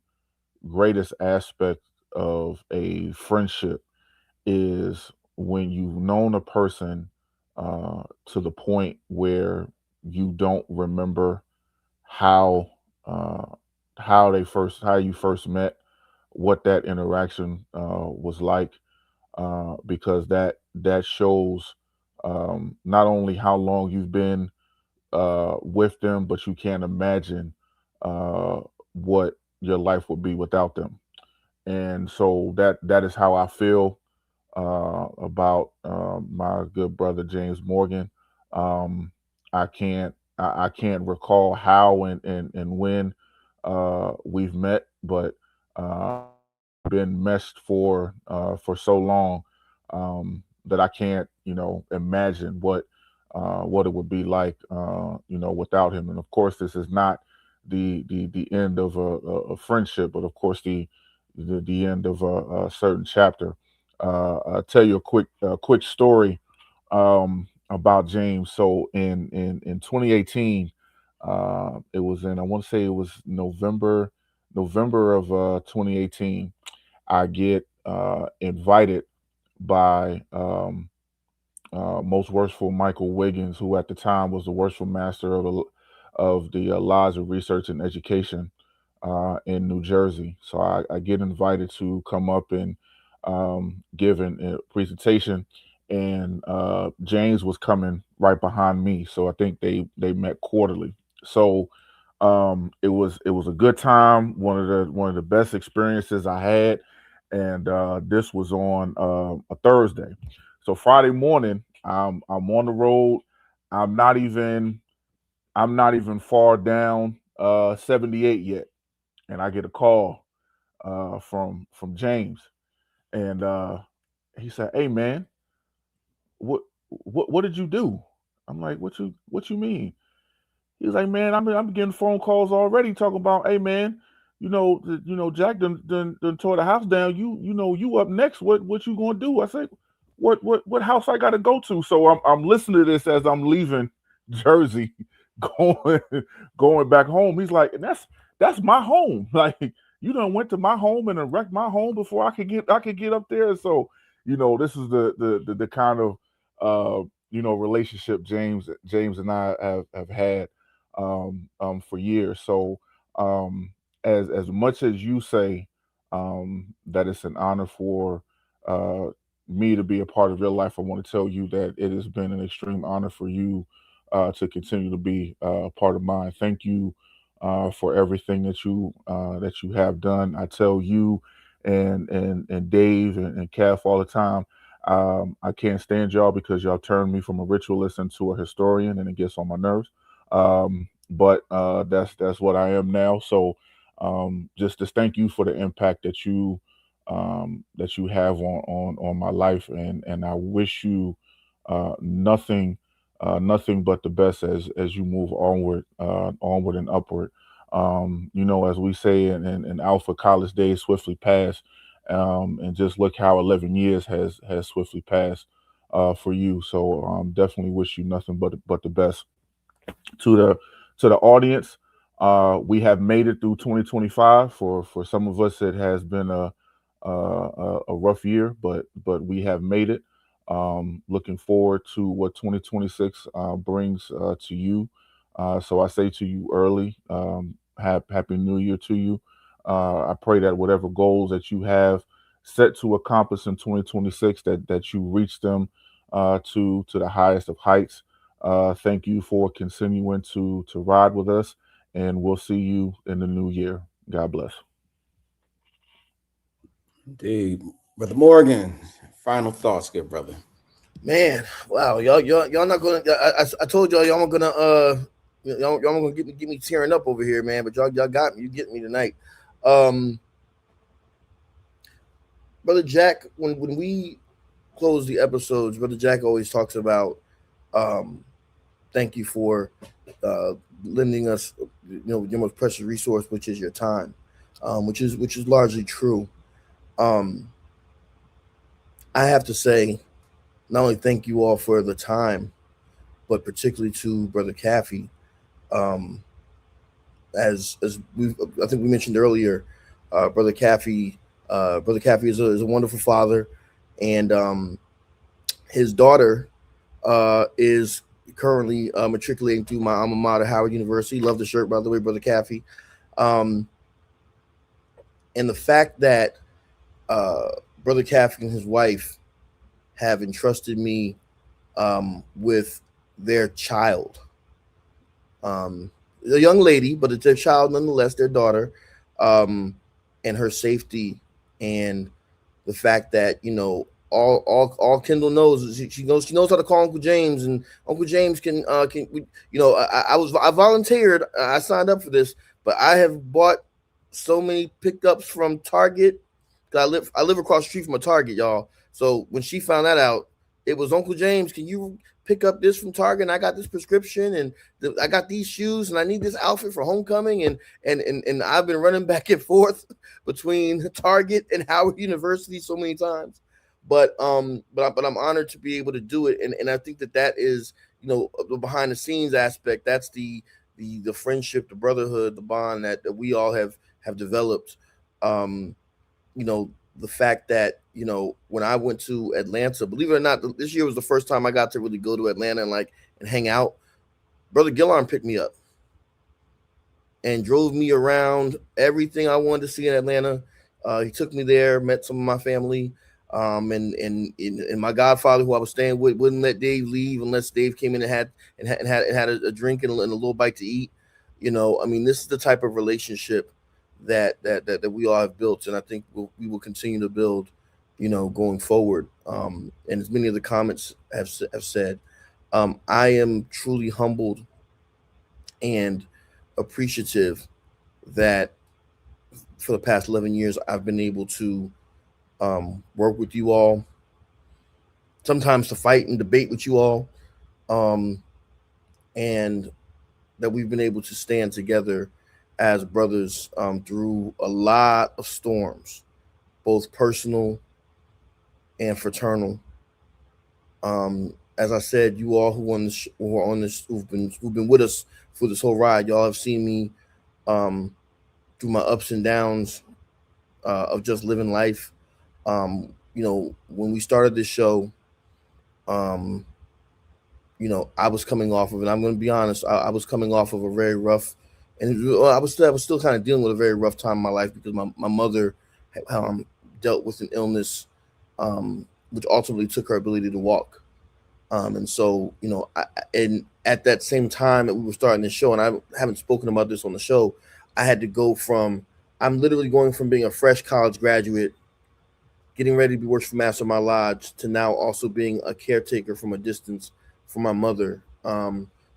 greatest aspect of a friendship, is when you've known a person to the point where you don't remember how uh, how you first met, what that interaction was like, because that shows not only how long you've been with them, but you can't imagine uh, what your life would be without them. And so that is how I feel about my good brother James Morgan. Um, I can't recall how and when we've met, but been meshed for so long that I can't imagine what it would be like without him. And of course, this is not the end of a friendship, but of course the end of a certain chapter. I'll tell you a quick story about James. So in 2018, it was in, I want to say it was November of 2018. I get invited by most worshipful Michael Wiggins, who at the time was the worshipful master of the Lodge of Research and Education in New Jersey. So I get invited to come up and give a presentation, and James was coming right behind me. So I think they met quarterly. So it was a good time, one of the best experiences I had, and this was on a Thursday. So Friday morning, I'm on the road. I'm not even I'm not even far down 78 yet, and I get a call from James, and he said, "Hey man, what what did you do?" I'm like, "What you mean?" He was like, "Man, I'm getting phone calls already talking about, hey man, Jack done tore the house down. You up next. What you gonna do?" I said, "What house I gotta go to?" So I'm listening to this as I'm leaving Jersey, going going back home. He's like, and that's my home. Like, you done went to my home and then wrecked my home before I could get up there. So, this is the kind of relationship James and I have had for years. So, as much as you say that it's an honor for uh, me to be a part of your life, I want to tell you that it has been an extreme honor for you to continue to be a part of mine. Thank you for everything that you have done. I tell you and Dave and Kev all the time. I can't stand y'all because y'all turned me from a ritualist into a historian, and it gets on my nerves. But that's what I am now. So just thank you for the impact that you have on my life, and I wish you nothing but the best as you move onward and upward. As we say in Alpha, college days swiftly pass, and just look how 11 years has swiftly passed for you. So definitely wish you nothing but the best. To the audience. We have made it through 2025. For some of us, it has been a rough year, but we have made it. Looking forward to what 2026 brings to you. So I say to you early, happy New Year to you. I pray that whatever goals that you have set to accomplish in 2026, that you reach them to the highest of heights. Thank you for continuing to ride with us, and we'll see you in the new year. God bless. Indeed. Brother Morgan, final thoughts, good brother. Man, wow, y'all not gonna. I told y'all gonna y'all gonna get me tearing up over here, man. But y'all got me. You get me tonight, um, brother Jack. When we close the episodes, brother Jack always talks about um, thank you for uh, lending us, your most precious resource, which is your time, which is largely true. Um, I have to say, not only thank you all for the time, but particularly to brother Caffey. Um, as we I think we mentioned earlier, brother Caffey, brother Caffey is a wonderful father, and his daughter is currently matriculating through my alma mater, Howard University. Love the shirt, by the way, brother Caffey. Um, and the fact that uh, brother Caffey and his wife have entrusted me with their child, a young lady, but it's their child nonetheless, their daughter, um, and her safety, and the fact that all Kendall knows is she knows how to call Uncle James, and Uncle James can I volunteered, I signed up for this, but I have bought so many pickups from Target. 'Cause I live across the street from a Target, y'all. So when she found that out, it was Uncle James. Can you pick up this from Target? And I got this prescription, and I got these shoes, and I need this outfit for homecoming, and I've been running back and forth between Target and Howard University so many times. But I'm honored to be able to do it, and I think that is the behind the scenes aspect. That's the friendship, the brotherhood, the bond that we all have developed. Um, the fact that when I went to Atlanta, believe it or not, this year was the first time I got to really go to Atlanta and hang out. Brother Gillarm picked me up and drove me around everything I wanted to see in Atlanta. He took me there, met some of my family, and my godfather, who I was staying with, wouldn't let Dave leave unless Dave came in and had a drink and a little bite to eat. I mean, this is the type of relationship that we all have built, and I think we will continue to build going forward. And as many of the comments have said, I am truly humbled and appreciative that for the past 11 years I've been able to work with you all, sometimes to fight and debate with you all, um, and that we've been able to stand together as brothers through a lot of storms, both personal and fraternal. As I said, you all who are on this, who've been with us for this whole ride, y'all have seen me um, through my ups and downs of just living life. When we started this show, um, I was coming off of it. I'm going to be honest. I was coming off of a very rough, and I was still kind of dealing with a very rough time in my life because my mother dealt with an illness, which ultimately took her ability to walk. And so, and at that same time that we were starting this show, and I haven't spoken about this on the show, I had to go from, I'm literally going from being a fresh college graduate, getting ready to be worship master of my lodge, to now also being a caretaker from a distance for my mother,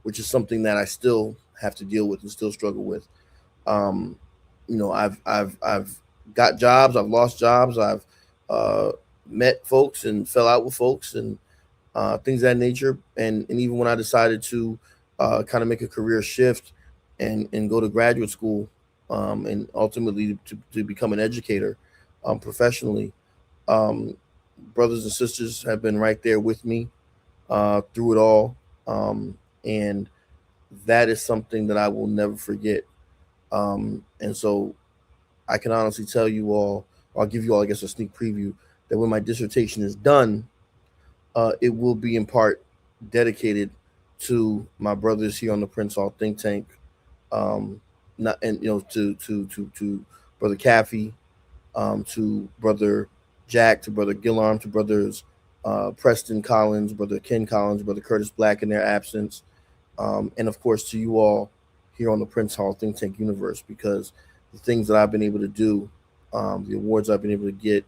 which is something that I still have to deal with and still struggle with. Um, I've got jobs, I've lost jobs, I've uh, met folks and fell out with folks and things of that nature. And even when I decided to kind of make a career shift and go to graduate school and ultimately to become an educator professionally, um, brothers and sisters have been right there with me through it all. And that is something that I will never forget. And so I can honestly tell you all, or I'll give you all, I guess, a sneak preview that when my dissertation is done, it will be in part dedicated to my brothers here on the Prince Hall think tank. Not and to brother Caffey, to brother Jack, to brother Gillarm, to brothers Preston Collins, brother Ken Collins, brother Curtis Black in their absence, and of course to you all here on the Prince Hall think tank universe, because the things that I've been able to do, the awards I've been able to get,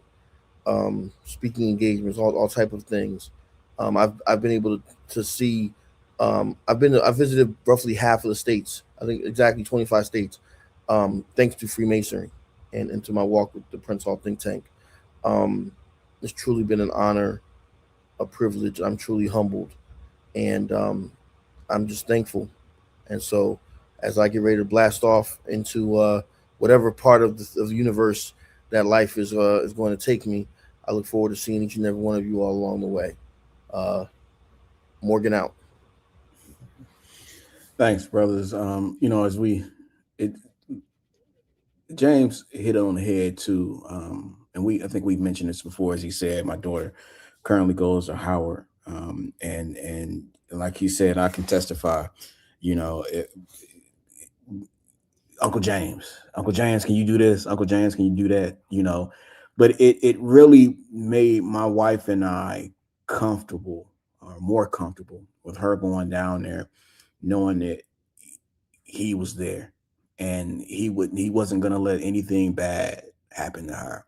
speaking engagements, all type of things. I've been able to see. I've visited roughly half of the states. I think exactly 25 states, thanks to Freemasonry and to my walk with the Prince Hall think tank. Um, it's truly been an honor, a privilege. I'm truly humbled, and I'm just thankful. And so, as I get ready to blast off into whatever part of the universe that life is going to take me, I look forward to seeing each and every one of you all along the way. Uh, Morgan out. Thanks, brothers. As it, James hit on the head too, and I think we've mentioned this before. As he said, my daughter currently goes to Howard, and like he said, I can testify. You know, Uncle James, Uncle James, can you do this? Uncle James, can you do that? But it really made my wife and I comfortable, or more comfortable, with her going down there, knowing that he was there, and he wasn't going to let anything bad happen to her.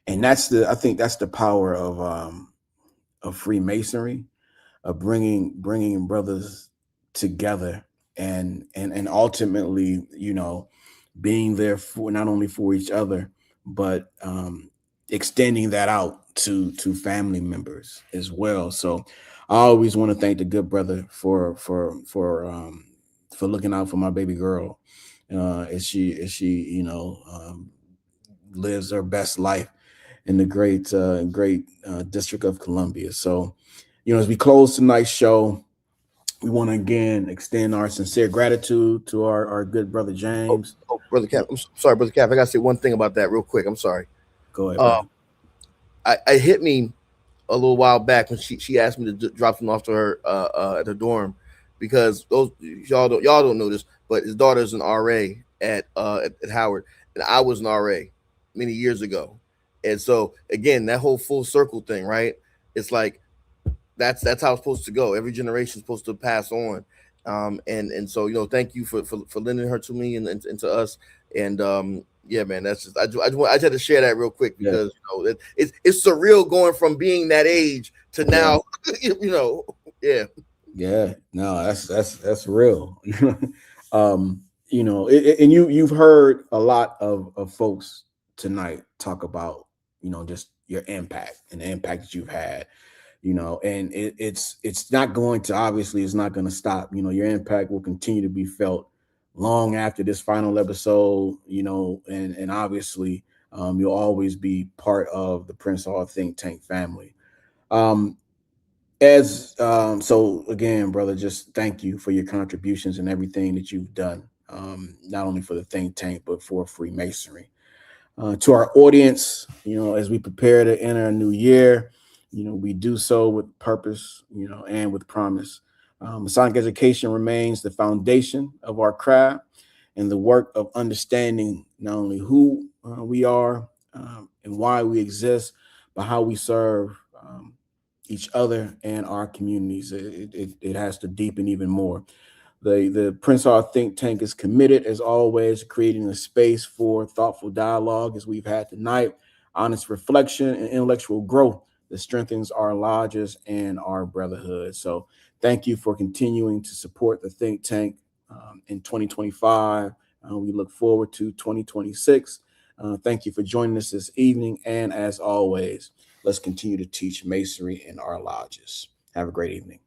And I think that's the power of Freemasonry, of bringing brothers together, and ultimately, being there for not only for each other, but extending that out to family members as well. So I always want to thank the good brother for looking out for my baby girl, as she lives her best life in the great District of Columbia. So, as we close tonight's show, we want to again extend our sincere gratitude to our good brother Oh, James. oh, brother Cap. Sorry, brother Cap. I gotta say one thing about that real quick. I'm sorry. Go ahead, Uh, brother. I hit me a little while back when she asked me to drop him off to her at her dorm, because those y'all don't know this, but his daughter's an RA at Howard, and I was an RA many years ago, and so again that whole full circle thing, right? It's like that's how it's supposed to go. Every generation is supposed to pass on, and so thank you for lending her to me and to us, and Yeah, man. That's just I just had to share that real quick Yeah. because it's surreal going from being that age to now. Yeah. Yeah, no, that's real. And you've heard a lot of folks tonight talk about, just your impact and the impact that you've had, and it's not going to, obviously it's not going to stop. Your impact will continue to be felt long after this final episode, and obviously you'll always be part of the Prince Hall Think Tank family. Um, as So again, brother, just thank you for your contributions and everything that you've done, not only for the think tank but for Freemasonry. To our audience, as we prepare to enter a new year, we do so with purpose, and with promise. Masonic education remains the foundation of our craft and the work of understanding not only who we are, and why we exist, but how we serve each other and our communities. It has to deepen even more. The Prince Hall Think Tank is committed, as always, to creating a space for thoughtful dialogue, as we've had tonight, honest reflection, and intellectual growth that strengthens our lodges and our brotherhood. So, thank you for continuing to support the think tank in 2025. We look forward to 2026. Thank you for joining us this evening. And as always, let's continue to teach Masonry in our lodges. Have a great evening.